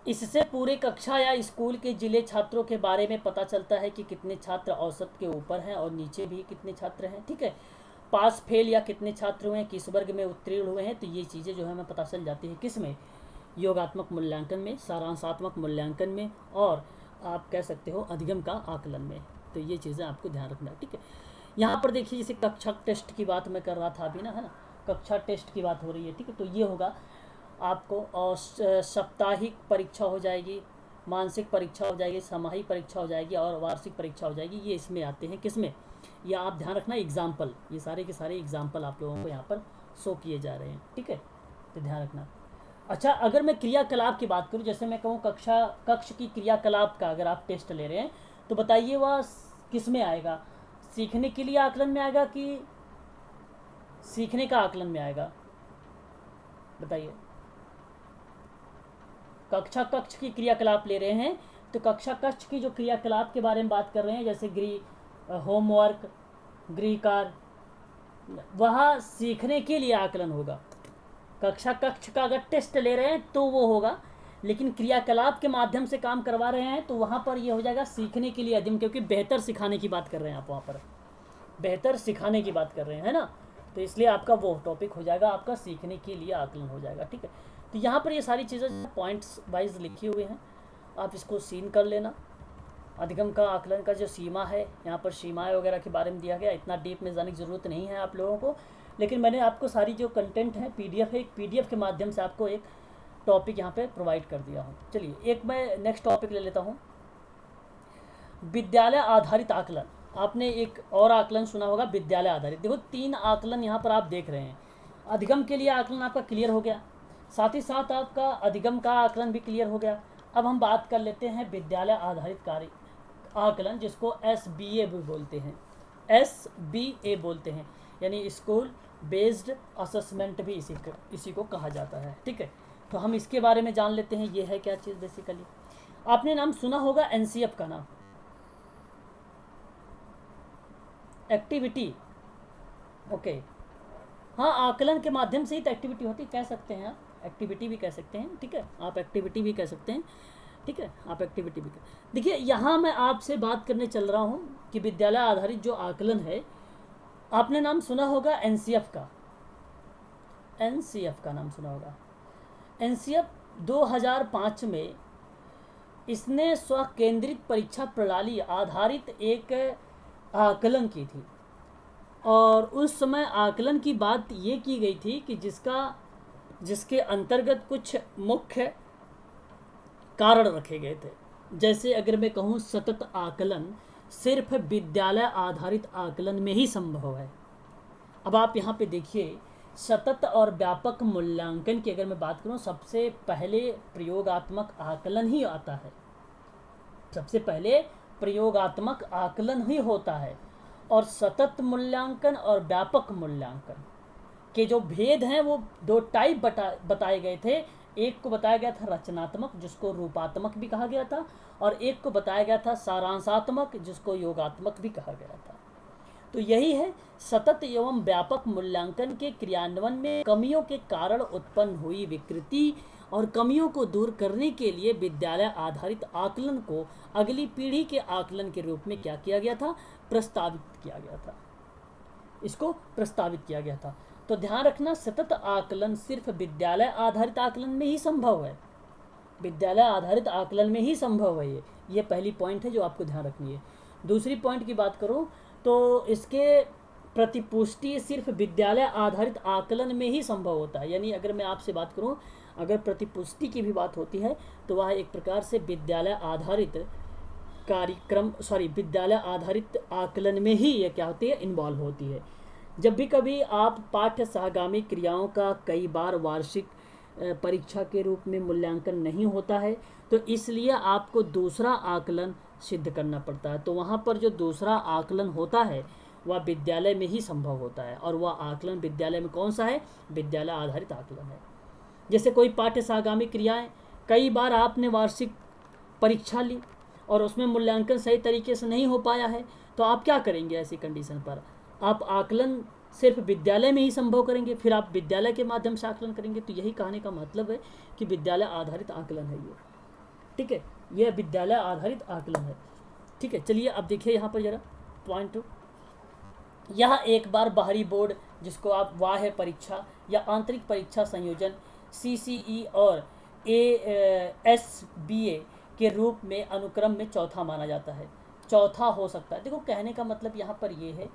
इससे पूरे कक्षा या स्कूल के जिले छात्रों के बारे में पता चलता है कि कितने छात्र औसत के ऊपर हैं और नीचे भी कितने छात्र हैं, ठीक है। पास फेल या कितने छात्र हुए हैं, किस वर्ग में उत्तीर्ण हुए हैं, तो ये चीज़ें जो है हमें पता चल जाती है किस में, योगात्मक मूल्यांकन में, सारांशात्मक मूल्यांकन में, और आप कह सकते हो अधिगम का आकलन में। तो ये चीज़ें आपको ध्यान रखना है, ठीक है। यहाँ पर देखिए जैसे कक्षा टेस्ट की बात मैं कर रहा था अभी ना, है ना, कक्षा टेस्ट की बात हो रही है, ठीक है। तो ये होगा आपको, और साप्ताहिक परीक्षा हो जाएगी, मानसिक परीक्षा हो जाएगी, सामाहिक परीक्षा हो जाएगी और वार्षिक परीक्षा हो जाएगी। ये इसमें आते हैं किस में, या आप ध्यान रखना एग्जाम्पल, ये सारे के सारे एग्जाम्पल आप लोगों को यहाँ पर शो किए जा रहे हैं, ठीक है। तो ध्यान रखना। अच्छा, अगर मैं क्रियाकलाप की बात करूँ, जैसे मैं कहूँ कक्ष की क्रियाकलाप का अगर आप टेस्ट ले रहे हैं, तो बताइए वह किस में आएगा, सीखने के लिए आकलन में आएगा कि सीखने का आकलन में आएगा, बताइए। कक्षा कक्ष की क्रियाकलाप ले रहे हैं, तो कक्षा कक्ष की जो क्रियाकलाप के बारे में बात कर रहे हैं, जैसे गृह होमवर्क, गृह कार्य, वह सीखने के लिए आकलन होगा। कक्षा कक्ष का अगर टेस्ट ले रहे हैं तो वो होगा, लेकिन क्रियाकलाप के माध्यम से काम करवा रहे हैं तो वहाँ पर ये हो जाएगा सीखने के लिए अधिगम, क्योंकि बेहतर सिखाने की बात कर रहे हैं आप, वहाँ पर बेहतर सिखाने की बात कर रहे हैं ना, तो इसलिए आपका वो टॉपिक हो जाएगा, आपका सीखने के लिए आकलन हो जाएगा, ठीक है। तो यहाँ पर ये सारी चीज़ें पॉइंट्स वाइज लिखी हुई हैं, आप इसको सीन कर लेना। अधिगम का आकलन का जो सीमा है, यहाँ पर सीमाएँ वगैरह के बारे में दिया गया, इतना डीप में जाने की ज़रूरत नहीं है आप लोगों को, लेकिन मैंने आपको सारी जो कंटेंट है पीडीएफ है, एक पीडीएफ के माध्यम से आपको एक टॉपिक यहाँ पे प्रोवाइड कर दिया हूँ। चलिए एक मैं नेक्स्ट टॉपिक ले लेता हूँ, विद्यालय आधारित आकलन। आपने एक और आकलन सुना होगा, विद्यालय आधारित। देखो 3 आकलन यहाँ पर आप देख रहे हैं। अधिगम के लिए आकलन आपका क्लियर हो गया, साथ ही साथ आपका अधिगम का आकलन भी क्लियर हो गया। अब हम बात कर लेते हैं विद्यालय आधारित कार्य आकलन, जिसको SBA भी बोलते हैं, SBA बोलते हैं, यानी स्कूल बेस्ड असेसमेंट भी इसी को कहा जाता है, ठीक है। तो हम इसके बारे में जान लेते हैं, ये है क्या चीज़। बेसिकली आपने नाम सुना होगा NCF का नाम, एक्टिविटी, ओके। हाँ, आकलन के माध्यम से ही तो एक्टिविटी होती, कह सकते हैं आप, एक्टिविटी भी कह सकते हैं, ठीक है। आप एक्टिविटी भी कह सकते हैं, ठीक है, आप एक्टिविटी भी कह। देखिए यहाँ मैं आपसे बात करने चल रहा हूँ कि विद्यालय आधारित जो आकलन है, आपने नाम सुना होगा NCF का, NCF का नाम सुना होगा। NCF 2005 में इसने स्वकेंद्रित परीक्षा प्रणाली आधारित एक आकलन की थी, और उस समय आकलन की बात ये की गई थी कि जिसके अंतर्गत कुछ मुख्य कारण रखे गए थे। जैसे अगर मैं कहूँ सतत आकलन सिर्फ विद्यालय आधारित आकलन में ही संभव है। अब आप यहाँ पे देखिए, सतत और व्यापक मूल्यांकन की अगर मैं बात करूँ, सबसे पहले प्रयोगात्मक आकलन ही आता है, सबसे पहले प्रयोगात्मक आकलन ही होता है। और सतत मूल्यांकन और व्यापक मूल्यांकन के जो भेद हैं वो 2 टाइप बताए गए थे। एक को बताया गया था रचनात्मक, जिसको रूपात्मक भी कहा गया था, और एक को बताया गया था सारांशात्मक, जिसको योगात्मक भी कहा गया था। तो यही है, सतत एवं व्यापक मूल्यांकन के क्रियान्वयन में कमियों के कारण उत्पन्न हुई विकृति और कमियों को दूर करने के लिए विद्यालय आधारित आकलन को अगली पीढ़ी के आकलन के रूप में क्या किया गया था, प्रस्तावित किया गया था, इसको प्रस्तावित किया गया था। तो ध्यान रखना, सतत आकलन सिर्फ विद्यालय आधारित आकलन में ही संभव है, विद्यालय आधारित आकलन में ही संभव है। ये पहली पॉइंट है जो आपको ध्यान रखनी है। दूसरी पॉइंट की बात करूं तो इसके प्रतिपुष्टि सिर्फ विद्यालय आधारित आकलन में ही संभव होता है। यानी अगर मैं आपसे बात करूं, अगर प्रतिपुष्टि की भी बात होती है तो वह एक प्रकार से विद्यालय आधारित विद्यालय आधारित आकलन में ही ये क्या होती है, इन्वॉल्व होती है। जब भी कभी आप पाठ्य सहगामी क्रियाओं का कई बार वार्षिक परीक्षा के रूप में मूल्यांकन नहीं होता है, तो इसलिए आपको दूसरा आकलन सिद्ध करना पड़ता है। तो वहाँ पर जो दूसरा आकलन होता है वह विद्यालय में ही संभव होता है, और वह आकलन विद्यालय में कौन सा है, विद्यालय आधारित आकलन है। जैसे कोई पाठ्य सहगामी क्रियाएं, कई बार आपने वार्षिक परीक्षा ली और उसमें मूल्यांकन सही तरीके से नहीं हो पाया है, तो आप क्या करेंगे ऐसी कंडीशन पर, आप आकलन सिर्फ विद्यालय में ही संभव करेंगे, फिर आप विद्यालय के माध्यम से आकलन करेंगे। तो यही कहने का मतलब है कि विद्यालय आधारित आकलन है ये, ठीक है, यह विद्यालय आधारित आकलन है। ठीक है, चलिए अब देखिए यहाँ पर जरा पॉइंट 2, यह एक बार बाहरी बोर्ड जिसको आप बाह्य परीक्षा या आंतरिक परीक्षा संयोजन CCE और ASBA के रूप में अनुक्रम में चौथा माना जाता है, चौथा हो सकता है। देखो कहने का मतलब यहाँ पर ये है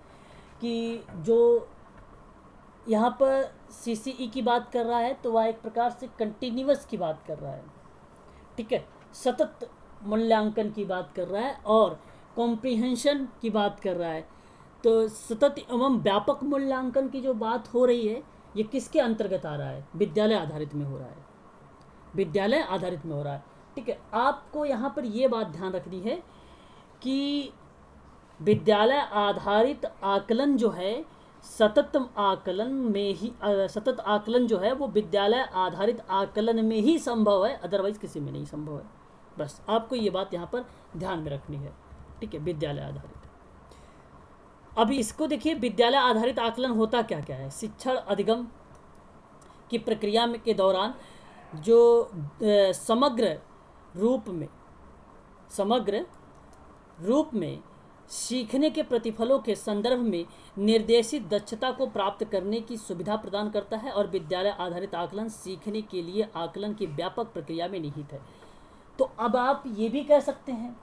कि जो यहाँ पर CCE की बात कर रहा है तो वह एक प्रकार से कंटिन्यूअस की बात कर रहा है, ठीक है, सतत मूल्यांकन की बात कर रहा है, और कॉम्प्रिहेंशन की बात कर रहा है। तो सतत एवं व्यापक मूल्यांकन की जो बात हो रही है ये किसके अंतर्गत आ रहा है, विद्यालय आधारित में हो रहा है, विद्यालय आधारित में हो रहा है। ठीक है, आपको यहाँ पर ये बात ध्यान रखनी है कि विद्यालय आधारित आकलन जो है सतत आकलन जो है वो विद्यालय आधारित आकलन में ही संभव है, अदरवाइज किसी में नहीं संभव है। बस आपको ये बात यहाँ पर ध्यान में रखनी है, ठीक है, विद्यालय आधारित। अभी इसको देखिए, विद्यालय आधारित आकलन होता क्या क्या है। शिक्षण अधिगम की प्रक्रिया में के दौरान जो समग्र रूप में सीखने के प्रतिफलों के संदर्भ में निर्देशित दक्षता को प्राप्त करने की सुविधा प्रदान करता है, और विद्यालय आधारित आकलन सीखने के लिए आकलन की व्यापक प्रक्रिया में निहित है। तो अब आप ये भी कह सकते हैं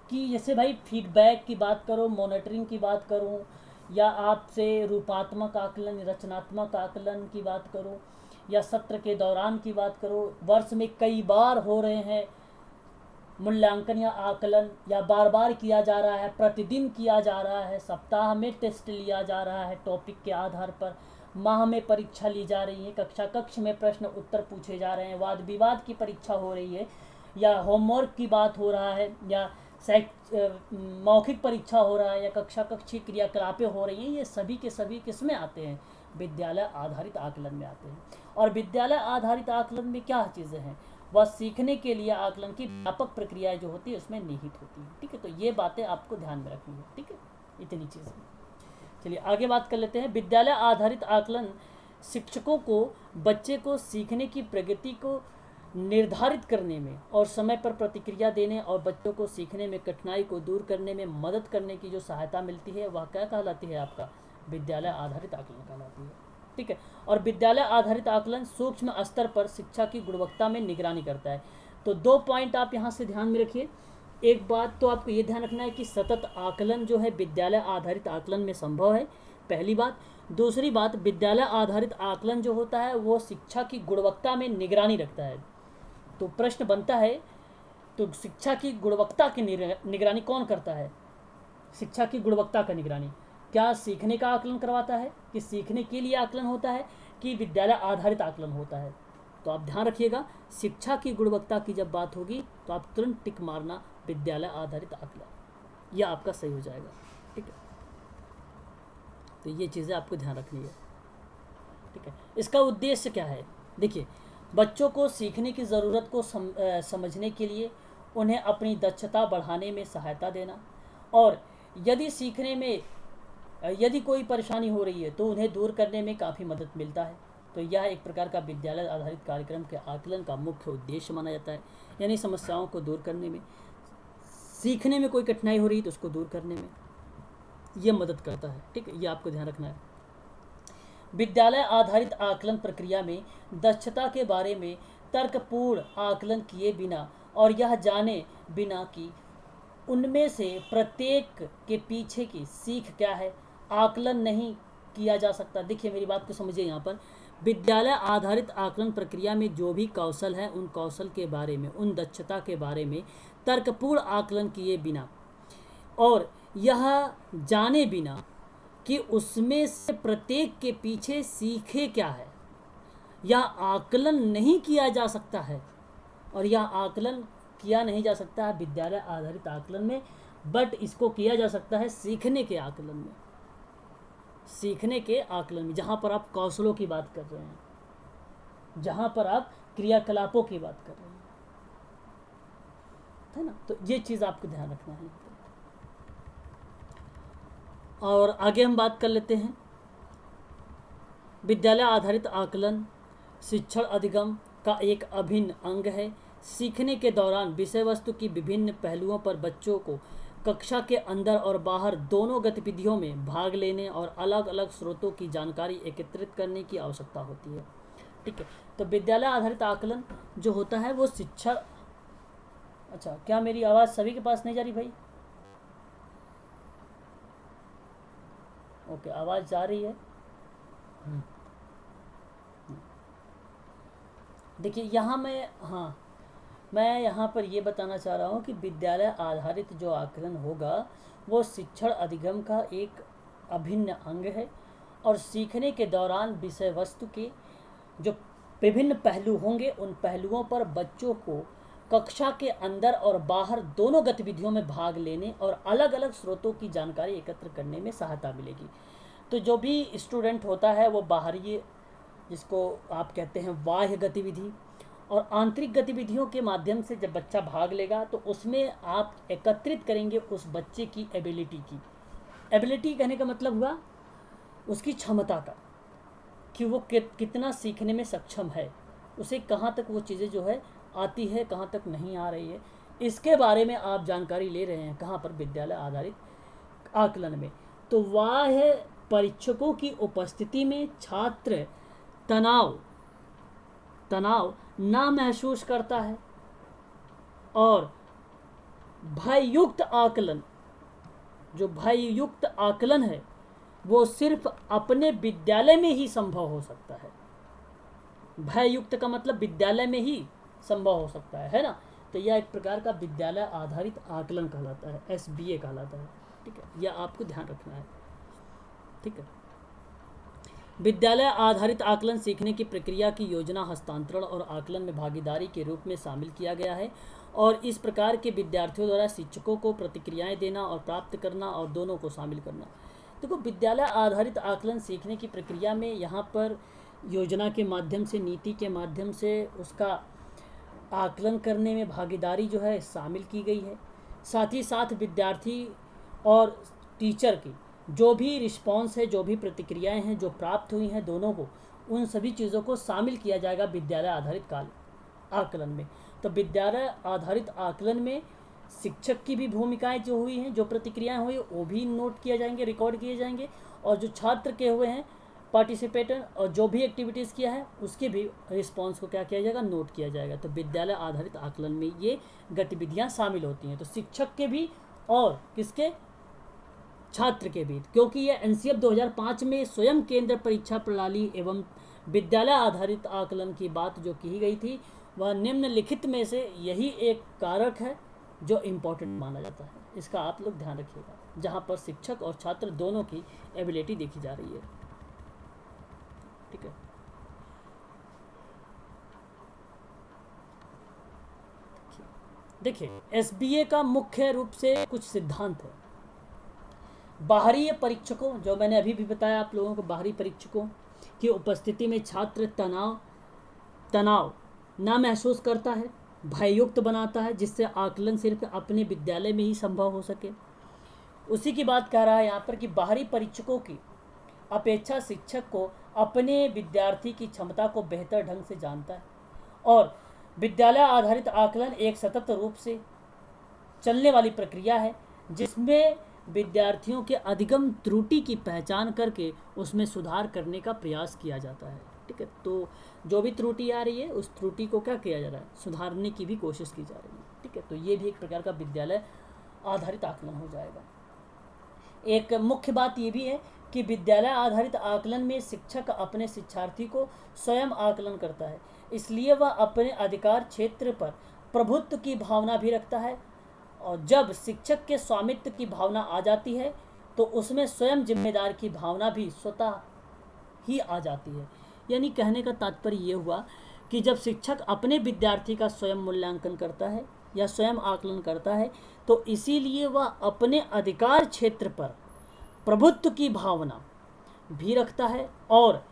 कि जैसे भाई फीडबैक की बात करो, मॉनिटरिंग की बात करूं, या आपसे रूपात्मक आकलन, रचनात्मक आकलन की बात करो, या सत्र के दौरान की बात करो, वर्ष में कई बार हो रहे हैं मूल्यांकन या आकलन, या बार बार किया जा रहा है, प्रतिदिन किया जा रहा है, सप्ताह में टेस्ट लिया जा रहा है टॉपिक के आधार पर, माह में परीक्षा ली जा रही है, कक्ष में प्रश्न उत्तर पूछे जा रहे हैं, वाद विवाद की परीक्षा हो रही है, या होमवर्क की बात हो रहा है, या मौखिक परीक्षा हो रहा है, या कक्षीय क्रियाकलापें हो रही हैं, ये सभी के सभी किस में आते हैं, विद्यालय आधारित आकलन में आते हैं। और विद्यालय आधारित आकलन में क्या चीज़ें हैं, वह सीखने के लिए आकलन की व्यापक प्रक्रियाएं जो होती है उसमें निहित होती है। ठीक है, तो ये बातें आपको ध्यान में रखनी है। ठीक है, इतनी चीज़ें। चलिए आगे बात कर लेते हैं। विद्यालय आधारित आकलन शिक्षकों को बच्चे को सीखने की प्रगति को निर्धारित करने में और समय पर प्रतिक्रिया देने और बच्चों को सीखने में कठिनाई को दूर करने में मदद करने की जो सहायता मिलती है वह क्या कहलाती है, आपका विद्यालय आधारित आकलन कहलाती है। ठीक है, और विद्यालय आधारित आकलन सूक्ष्म स्तर पर शिक्षा की गुणवत्ता में निगरानी करता है। तो 2 पॉइंट आप यहाँ से ध्यान में रखिए। एक बात तो आपको ये ध्यान रखना है कि सतत आकलन जो है विद्यालय आधारित आकलन में संभव है, पहली बात। दूसरी बात, विद्यालय आधारित आकलन जो होता है वो शिक्षा की गुणवत्ता में निगरानी रखता है। तो प्रश्न बनता है, तो शिक्षा की गुणवत्ता की निगरानी कौन करता है? शिक्षा की गुणवत्ता का निगरानी क्या सीखने का आकलन करवाता है, कि सीखने के लिए आकलन होता है, कि विद्यालय आधारित आकलन होता है? तो आप ध्यान रखिएगा, शिक्षा की गुणवत्ता की जब बात होगी तो आप तुरंत टिक मारना विद्यालय आधारित आकलन, यह आपका सही हो जाएगा। ठीक है, तो ये चीज़ें आपको ध्यान रखनी है। ठीक है, इसका उद्देश्य क्या है? देखिए, बच्चों को सीखने की ज़रूरत को समझने के लिए उन्हें अपनी दक्षता बढ़ाने में सहायता देना, और यदि सीखने में यदि कोई परेशानी हो रही है तो उन्हें दूर करने में काफ़ी मदद मिलता है। तो यह एक प्रकार का विद्यालय आधारित कार्यक्रम के आकलन का मुख्य उद्देश्य माना जाता है, यानी समस्याओं को दूर करने में, सीखने में कोई कठिनाई हो रही है तो उसको दूर करने में यह मदद करता है। ठीक है, ये आपको ध्यान रखना है। विद्यालय आधारित आकलन प्रक्रिया में दक्षता के बारे में तर्कपूर्ण आकलन किए बिना और यह जाने बिना कि उनमें से प्रत्येक के पीछे की सीख क्या है, आकलन नहीं किया जा सकता। देखिए मेरी बात को समझिए, यहाँ पर विद्यालय आधारित आकलन प्रक्रिया में जो भी कौशल है उन कौशल के बारे में, उन दक्षता के बारे में तर्कपूर्ण आकलन किए बिना और यह जाने बिना कि उसमें से प्रत्येक के पीछे सीखे क्या है, यह आकलन नहीं किया जा सकता है। और यह आकलन किया नहीं जा सकता है विद्यालय आधारित आकलन में, बट इसको किया जा सकता है सीखने के आकलन में। सीखने के आकलन में जहाँ पर आप कौशलों की बात कर रहे हैं, जहाँ पर आप क्रियाकलापों की बात कर रहे हैं, है ना। तो ये चीज़ आपको ध्यान रखना है। और आगे हम बात कर लेते हैं। विद्यालय आधारित आकलन शिक्षण अधिगम का एक अभिन्न अंग है। सीखने के दौरान विषय वस्तु की विभिन्न पहलुओं पर बच्चों को कक्षा के अंदर और बाहर दोनों गतिविधियों में भाग लेने और अलग अलग स्रोतों की जानकारी एकत्रित करने की आवश्यकता होती है। ठीक है, तो विद्यालय आधारित आकलन जो होता है वो शिक्षण। अच्छा, क्या मेरी आवाज़ सभी के पास नहीं जा रही भाई? ओके, आवाज़ जा रही है। देखिए यहाँ मैं यहाँ पर ये बताना चाह रहा हूँ कि विद्यालय आधारित जो आकलन होगा वो शिक्षण अधिगम का एक अभिन्न अंग है। और सीखने के दौरान विषय वस्तु के जो विभिन्न पहलू होंगे उन पहलुओं पर बच्चों को कक्षा के अंदर और बाहर दोनों गतिविधियों में भाग लेने और अलग अलग स्रोतों की जानकारी एकत्र करने में सहायता मिलेगी। तो जो भी स्टूडेंट होता है वो बाहरी, जिसको आप कहते हैं बाह्य गतिविधि, और आंतरिक गतिविधियों के माध्यम से जब बच्चा भाग लेगा तो उसमें आप एकत्रित करेंगे उस बच्चे की एबिलिटी की। एबिलिटी कहने का मतलब हुआ उसकी क्षमता का, कि वो कितना सीखने में सक्षम है, उसे कहाँ तक वो चीज़ें जो है आती है, कहाँ तक नहीं आ रही है, इसके बारे में आप जानकारी ले रहे हैं। कहाँ पर? विद्यालय आधारित आकलन में। तो बाह्य परीक्षकों की उपस्थिति में छात्र तनाव ना महसूस करता है और भययुक्त आकलन, जो भययुक्त आकलन है वो सिर्फ अपने विद्यालय में ही संभव हो सकता है। भययुक्त का मतलब विद्यालय में ही संभव हो सकता है ना। तो यह एक प्रकार का विद्यालय आधारित आकलन कहलाता है, SBA कहलाता है। ठीक है, यह आपको ध्यान रखना है। ठीक है, विद्यालय आधारित आकलन सीखने की प्रक्रिया की योजना, हस्तांतरण और आकलन में भागीदारी के रूप में शामिल किया गया है। और इस प्रकार के विद्यार्थियों द्वारा शिक्षकों को प्रतिक्रियाएं देना और प्राप्त करना और दोनों को शामिल करना। देखो, विद्यालय आधारित आकलन सीखने की प्रक्रिया में यहाँ पर योजना के माध्यम से, नीति के माध्यम से उसका आकलन करने में भागीदारी जो है शामिल की गई है। साथ ही साथ विद्यार्थी और टीचर की जो भी रिस्पॉन्स है, जो भी प्रतिक्रियाएं हैं जो प्राप्त हुई हैं दोनों को, उन सभी चीज़ों को शामिल किया जाएगा विद्यालय आधारित आकलन में। तो विद्यालय आधारित आकलन में शिक्षक की भी भूमिकाएं जो हुई हैं, जो प्रतिक्रियाएं हुई, वो भी नोट किया जाएंगे, रिकॉर्ड किए जाएंगे। और जो छात्र के हुए हैं पार्टिसिपेटर और जो भी एक्टिविटीज़ किया है उसके भी रिस्पॉन्स को क्या किया जाएगा? नोट किया जाएगा। तो विद्यालय आधारित आकलन में ये गतिविधियाँ शामिल होती हैं। तो शिक्षक के भी और किसके? छात्र के भी, क्योंकि यह NCF 2005 में स्वयं केंद्र परीक्षा प्रणाली एवं विद्यालय आधारित आकलन की बात जो की गई थी, वह निम्नलिखित में से यही एक कारक है जो इम्पोर्टेंट माना जाता है। इसका आप लोग ध्यान रखिएगा, जहाँ पर शिक्षक और छात्र दोनों की एबिलिटी देखी जा रही है। ठीक है, देखिए SBA का मुख्य रूप से कुछ सिद्धांत है। बाहरी परीक्षकों, जो मैंने अभी भी बताया आप लोगों को, बाहरी परीक्षकों की उपस्थिति में छात्र तनाव ना महसूस करता है, भययुक्त बनाता है, जिससे आकलन सिर्फ अपने विद्यालय में ही संभव हो सके। उसी की बात कह रहा है यहाँ पर कि बाहरी परीक्षकों की अपेक्षा शिक्षक को अपने विद्यार्थी की क्षमता को बेहतर ढंग से जानता है। और विद्यालय आधारित आकलन एक सतत रूप से चलने वाली प्रक्रिया है जिसमें विद्यार्थियों के अधिगम त्रुटि की पहचान करके उसमें सुधार करने का प्रयास किया जाता है। ठीक है, तो जो भी त्रुटि आ रही है उस त्रुटि को क्या किया जा रहा है? सुधारने की भी कोशिश की जा रही है। ठीक है, तो ये भी एक प्रकार का विद्यालय आधारित आकलन हो जाएगा। एक मुख्य बात ये भी है कि विद्यालय आधारित आकलन में शिक्षक अपने शिक्षार्थी को स्वयं आकलन करता है, इसलिए वह अपने अधिकार क्षेत्र पर प्रभुत्व की भावना भी रखता है और जब शिक्षक के स्वामित्व की भावना आ जाती है तो उसमें स्वयं जिम्मेदार की भावना भी स्वतः ही आ जाती है। यानी कहने का तात्पर्य ये हुआ कि जब शिक्षक अपने विद्यार्थी का स्वयं मूल्यांकन करता है या स्वयं आकलन करता है तो इसीलिए वह अपने अधिकार क्षेत्र पर प्रभुत्व की भावना भी रखता है, और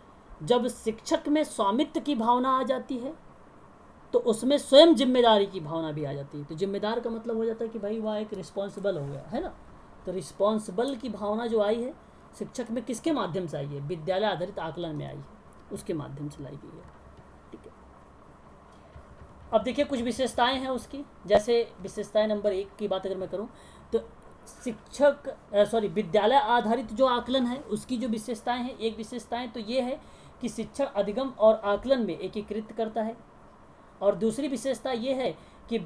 जब शिक्षक में स्वामित्व की भावना आ जाती है तो उसमें स्वयं जिम्मेदारी की भावना भी आ जाती है। तो जिम्मेदार का मतलब हो जाता है कि भाई वह एक रिस्पॉन्सिबल हो गया है ना। तो रिस्पॉन्सिबल की भावना जो आई है शिक्षक में किसके माध्यम से आई है? विद्यालय आधारित आकलन में आई है, उसके माध्यम से लाई गई है। ठीक है, अब देखिए कुछ विशेषताएं हैं उसकी। जैसे विशेषताएं नंबर 1 की बात अगर मैं करूं तो विद्यालय आधारित जो आकलन है उसकी जो विशेषताएं हैं, एक विशेषताएं तो ये है कि शिक्षण अधिगम और आकलन में एकीकृत करता है। और दूसरी विशेषता ये है कि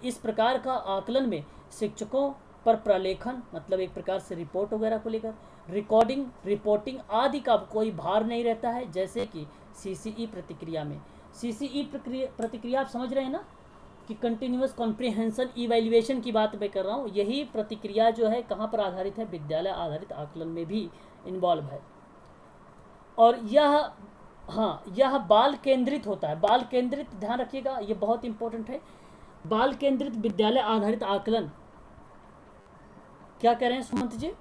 इस प्रकार का आकलन में शिक्षकों पर प्रलेखन मतलब एक प्रकार से रिपोर्ट वगैरह को लेकर रिकॉर्डिंग, रिपोर्टिंग आदि का कोई भार नहीं रहता है। जैसे कि सीसीई प्रतिक्रिया में, सीसीई प्रतिक्रिया आप समझ रहे हैं ना कि कंटिन्यूअस कॉम्प्रिहेंशन इवैल्यूएशन की बात मैं कर रहा हूँ। यही प्रतिक्रिया जो है कहाँ पर आधारित है? विद्यालय आधारित आकलन में भी इन्वॉल्व है। और यह बाल केंद्रित होता है। बाल केंद्रित, ध्यान रखिएगा, ये बहुत इंपॉर्टेंट है। बाल केंद्रित विद्यालय आधारित आकलन, क्या कह रहे हैं सुमंत जी?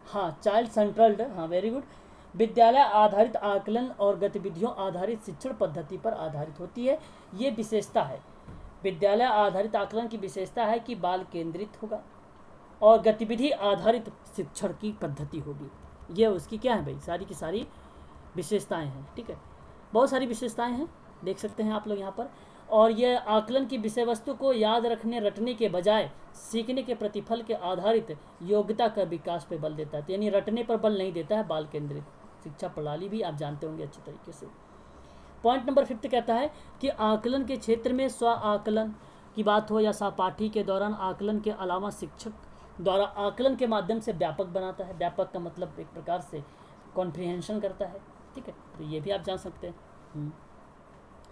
हाँ, चाइल्ड सेंट्रल्ड, हाँ वेरी गुड। विद्यालय आधारित आकलन और गतिविधियों आधारित शिक्षण पद्धति पर आधारित होती है। ये विशेषता है। विद्यालय आधारित आकलन की विशेषता है कि बाल केंद्रित होगा और गतिविधि आधारित शिक्षण की पद्धति होगी। ये उसकी क्या है भाई? सारी की सारी विशेषताएं हैं। ठीक है, बहुत सारी विशेषताएं हैं, देख सकते हैं आप लोग यहाँ पर। और यह आकलन की विषय वस्तु को याद रटने के बजाय सीखने के प्रतिफल के आधारित योग्यता का विकास पे बल देता है। तो यानी रटने पर बल नहीं देता है। बाल केंद्रित शिक्षा प्रणाली भी आप जानते होंगे अच्छे तरीके से। पॉइंट नंबर 5 कहता है कि आकलन के क्षेत्र में स्व आकलन की बात हो या सहपाठी के दौरान आकलन के अलावा शिक्षक द्वारा आकलन के माध्यम से व्यापक बनाता है। व्यापक का मतलब एक प्रकार से कॉम्प्रिहेंशन करता है। ठीक है, तो ये भी आप जान सकते हैं।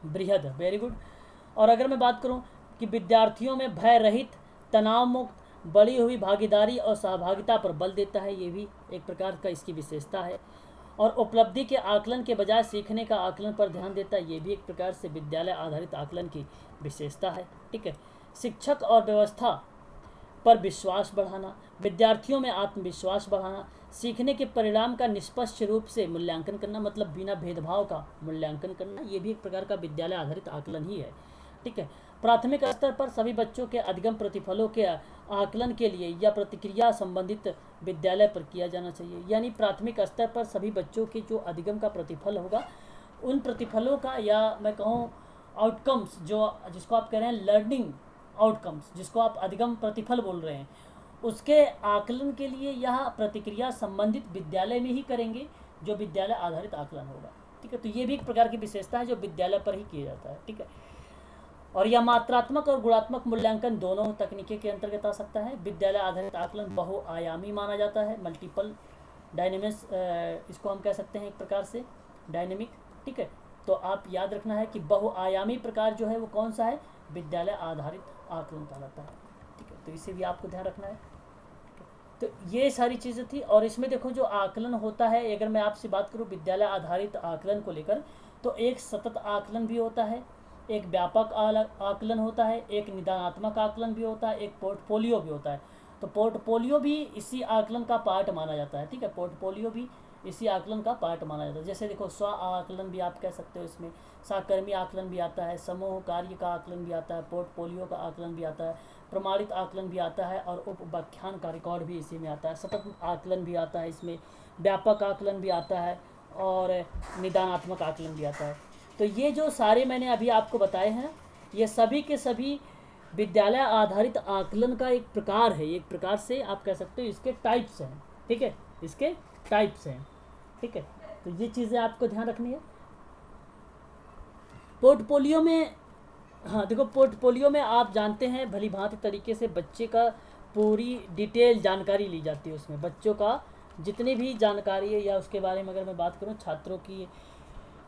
बृहद, वेरी गुड। और अगर मैं बात करूं कि विद्यार्थियों में भय रहित, तनाव मुक्त, बढ़ी हुई भागीदारी और सहभागिता पर बल देता है, ये भी एक प्रकार का इसकी विशेषता है। और उपलब्धि के आकलन के बजाय सीखने का आकलन पर ध्यान देता है, ये भी एक प्रकार से विद्यालय आधारित आकलन की विशेषता है। ठीक है, शिक्षक और व्यवस्था पर विश्वास बढ़ाना, विद्यार्थियों में आत्मविश्वास बढ़ाना, सीखने के परिणाम का निष्पक्ष रूप से मूल्यांकन करना मतलब बिना भेदभाव का मूल्यांकन करना, ये भी एक प्रकार का विद्यालय आधारित आकलन ही है। ठीक है, प्राथमिक स्तर पर सभी बच्चों के अधिगम प्रतिफलों के आकलन के लिए या प्रतिक्रिया संबंधित विद्यालय पर किया जाना चाहिए। यानी प्राथमिक स्तर पर सभी बच्चों के जो अधिगम का प्रतिफल होगा उन प्रतिफलों का, या मैं कहूँ आउटकम्स, जो जिसको आप कह रहे हैं लर्निंग आउटकम्स, जिसको आप अधिगम प्रतिफल बोल रहे हैं, उसके आकलन के लिए यह प्रतिक्रिया संबंधित विद्यालय में ही करेंगे जो विद्यालय आधारित आकलन होगा। ठीक है, तो ये भी एक प्रकार की विशेषता है जो विद्यालय पर ही किया जाता है। ठीक है, और यह मात्रात्मक और गुणात्मक मूल्यांकन दोनों तकनीकी के अंतर्गत आ सकता है। विद्यालय आधारित आकलन बहुआयामी माना जाता है, मल्टीपल डायनेमिक्स, इसको हम कह सकते हैं एक प्रकार से डायनेमिक। ठीक है, तो आप याद रखना है कि बहुआयामी प्रकार जो है वो कौन सा है? विद्यालय आधारित आकलन कहलाता है। ठीक है, तो इसे भी आपको ध्यान रखना है। तो ये सारी चीज़ें थी। और इसमें देखो जो आकलन होता है, अगर मैं आपसे बात करूँ विद्यालय आधारित आकलन को लेकर, तो एक सतत आकलन भी होता है, एक व्यापक आकलन होता है, एक निदानात्मक आकलन भी होता है, एक पोर्टफोलियो भी होता है। तो पोर्टफोलियो भी इसी आकलन का पार्ट माना जाता है। ठीक है, पोर्टफोलियो भी इसी आकलन का पार्ट माना जाता है। जैसे देखो स्व आकलन भी आप कह सकते हो, इसमें सहकर्मी आकलन भी आता है, समूह कार्य का आकलन भी आता है, पोर्टफोलियो का आकलन भी आता है, प्रमाणित आकलन भी आता है, और उप व्याख्यान का रिकॉर्ड भी इसी में आता है, सतत आकलन भी आता है, इसमें व्यापक आकलन भी आता है और निदानात्मक आकलन भी आता है। तो ये जो सारे मैंने अभी आपको बताए हैं, ये सभी के सभी विद्यालय आधारित आकलन का एक प्रकार है। एक प्रकार से आप कह सकते हो इसके टाइप्स हैं। ठीक है, इसके टाइप्स हैं। ठीक है, तो ये चीज़ें आपको ध्यान रखनी है। पोर्टफोलियो में, हाँ देखो, पोर्टफोलियो में आप जानते हैं भली भांति तरीके से बच्चे का पूरी डिटेल जानकारी ली जाती है। उसमें बच्चों का जितनी भी जानकारी है, या उसके बारे में अगर मैं बात करूँ छात्रों की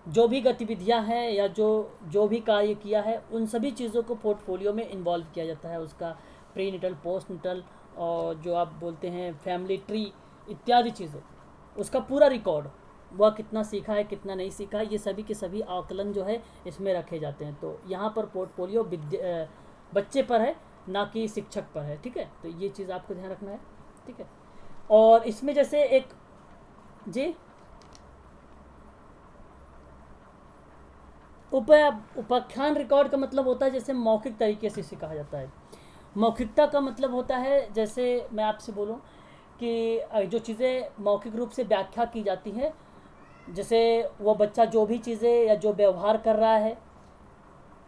जो भी गतिविधियां हैं या जो जो भी कार्य किया है उन सभी चीज़ों को पोर्टफोलियो में इन्वॉल्व किया जाता है। उसका प्री निटल, पोस्ट निटल और जो आप बोलते हैं फैमिली ट्री इत्यादि चीज़ें, उसका पूरा रिकॉर्ड, वह कितना सीखा है कितना नहीं सीखा है, ये सभी के सभी आकलन जो है इसमें रखे जाते हैं। तो यहाँ पर पोर्टफोलियो बच्चे पर है, ना कि शिक्षक पर है। ठीक है, तो ये चीज़ आपको ध्यान रखना है। ठीक है, और इसमें जैसे एक जी उपाख्यान रिकॉर्ड का मतलब होता है जैसे मौखिक तरीके से इसे कहा जाता है। मौखिकता का मतलब होता है, जैसे मैं आपसे बोलूं कि जो चीज़ें मौखिक रूप से व्याख्या की जाती हैं, जैसे वो बच्चा जो भी चीज़ें या जो व्यवहार कर रहा है,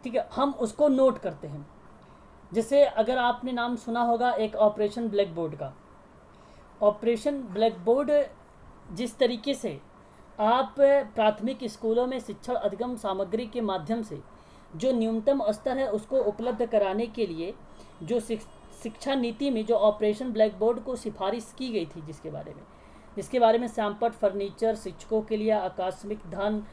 ठीक है, हम उसको नोट करते हैं। जैसे अगर आपने नाम सुना होगा एक ऑपरेशन ब्लैक बोर्ड का। ऑपरेशन ब्लैक बोर्ड जिस तरीके से आप प्राथमिक स्कूलों में शिक्षण अधिगम सामग्री के माध्यम से जो न्यूनतम स्तर है उसको उपलब्ध कराने के लिए जो शिक्षा नीति में जो ऑपरेशन ब्लैक बोर्ड को सिफारिश की गई थी, जिसके बारे में सैम्पट फर्नीचर, शिक्षकों के लिए आकस्मिक धन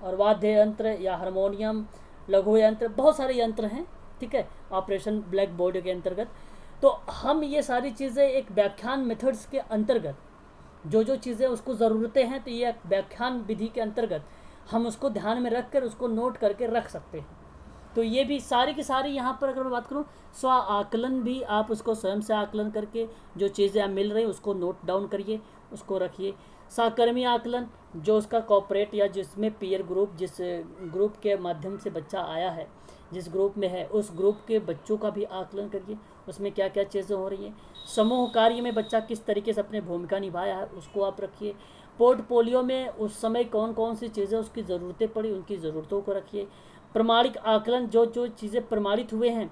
और वाद्य यंत्र या हारमोनियम, लघु यंत्र, बहुत सारे यंत्र हैं। ठीक है, ऑपरेशन ब्लैक बोर्ड के अंतर्गत तो हम ये सारी चीज़ें एक व्याख्यान मेथड्स के अंतर्गत जो जो चीज़ें उसको ज़रूरतें हैं, तो ये व्याख्यान विधि के अंतर्गत हम उसको ध्यान में रख कर उसको नोट करके रख सकते हैं। तो ये भी सारी की सारी यहाँ पर अगर मैं बात करूँ, स्व आकलन भी आप उसको स्वयं से आकलन करके जो चीज़ें आप मिल रही उसको नोट डाउन करिए, उसको रखिए। सहकर्मी आकलन, जो उसका कॉपरेट या जिसमें पीयर ग्रुप, जिस ग्रुप के माध्यम से बच्चा आया है, जिस ग्रुप में है उस ग्रुप के बच्चों का भी आकलन करिए, उसमें क्या क्या चीज़ें हो रही हैं। समूह कार्य में बच्चा किस तरीके से अपनी भूमिका निभाया है उसको आप रखिए। पोर्टफोलियो में उस समय कौन कौन सी चीज़ें उसकी ज़रूरतें पड़ी उनकी ज़रूरतों को रखिए। प्रमाणिक आकलन, जो जो चीज़ें प्रमाणित हुए हैं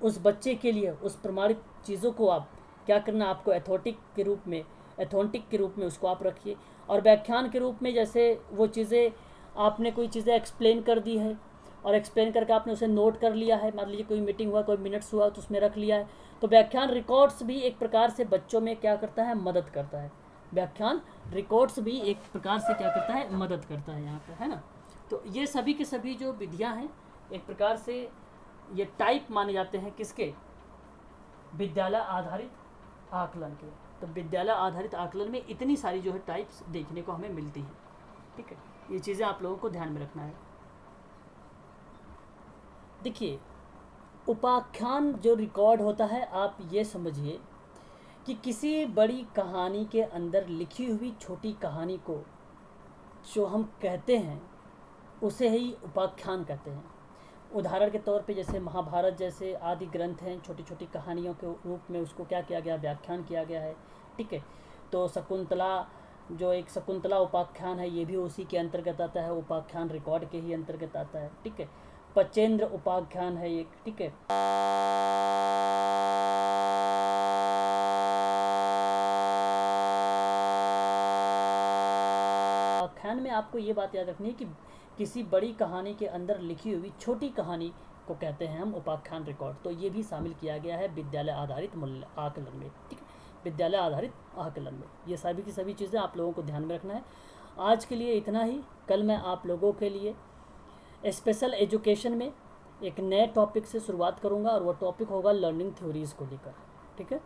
उस बच्चे के लिए, उस प्रमाणित चीज़ों को आप क्या करना, आपको एथोटिक के रूप में उसको आप रखिए। और व्याख्यान के रूप में जैसे वो चीज़ें आपने कोई चीज़ें एक्सप्लेन कर दी है और एक्सप्लेन करके आपने उसे नोट कर लिया है, मान लीजिए कोई मीटिंग हुआ, कोई मिनट्स हुआ तो उसमें रख लिया है, तो व्याख्यान रिकॉर्ड्स भी एक प्रकार से बच्चों में क्या करता है, मदद करता है। व्याख्यान रिकॉर्ड्स भी एक प्रकार से क्या करता है, मदद करता है यहाँ पर, है ना। तो ये सभी के सभी जो विधियाँ हैं एक प्रकार से ये टाइप माने जाते हैं किसके, विद्यालय आधारित आकलन के। तो विद्यालय आधारित आकलन में इतनी सारी जो है टाइप्स देखने को हमें मिलती हैं। ठीक है, ये चीज़ें आप लोगों को ध्यान में रखना है। देखिए, उपाख्यान जो रिकॉर्ड होता है, आप ये समझिए कि किसी बड़ी कहानी के अंदर लिखी हुई छोटी कहानी को जो हम कहते हैं उसे ही उपाख्यान कहते हैं। उदाहरण के तौर पे जैसे महाभारत जैसे आदि ग्रंथ हैं, छोटी छोटी कहानियों के रूप में उसको क्या किया गया, व्याख्यान किया गया है। ठीक है, तो शकुंतला, जो एक शकुंतला उपाख्यान है, ये भी उसी के अंतर्गत आता है, उपाख्यान रिकॉर्ड के ही अंतर्गत आता है। ठीक है, पचेंद्र उपाख्यान है एक। ठीक है, उपाख्यान में आपको ये बात याद रखनी है कि किसी बड़ी कहानी के अंदर लिखी हुई छोटी कहानी को कहते हैं हम उपाख्यान रिकॉर्ड। तो ये भी शामिल किया गया है विद्यालय आधारित मूल्य आकलन में। ठीक है, विद्यालय आधारित आकलन में ये सभी की सभी चीज़ें आप लोगों को ध्यान में रखना है। आज के लिए इतना ही। कल मैं आप लोगों के लिए स्पेशल एजुकेशन में एक नए टॉपिक से शुरुआत करूंगा और वो टॉपिक होगा लर्निंग थ्योरीज़ को लेकर। ठीक है।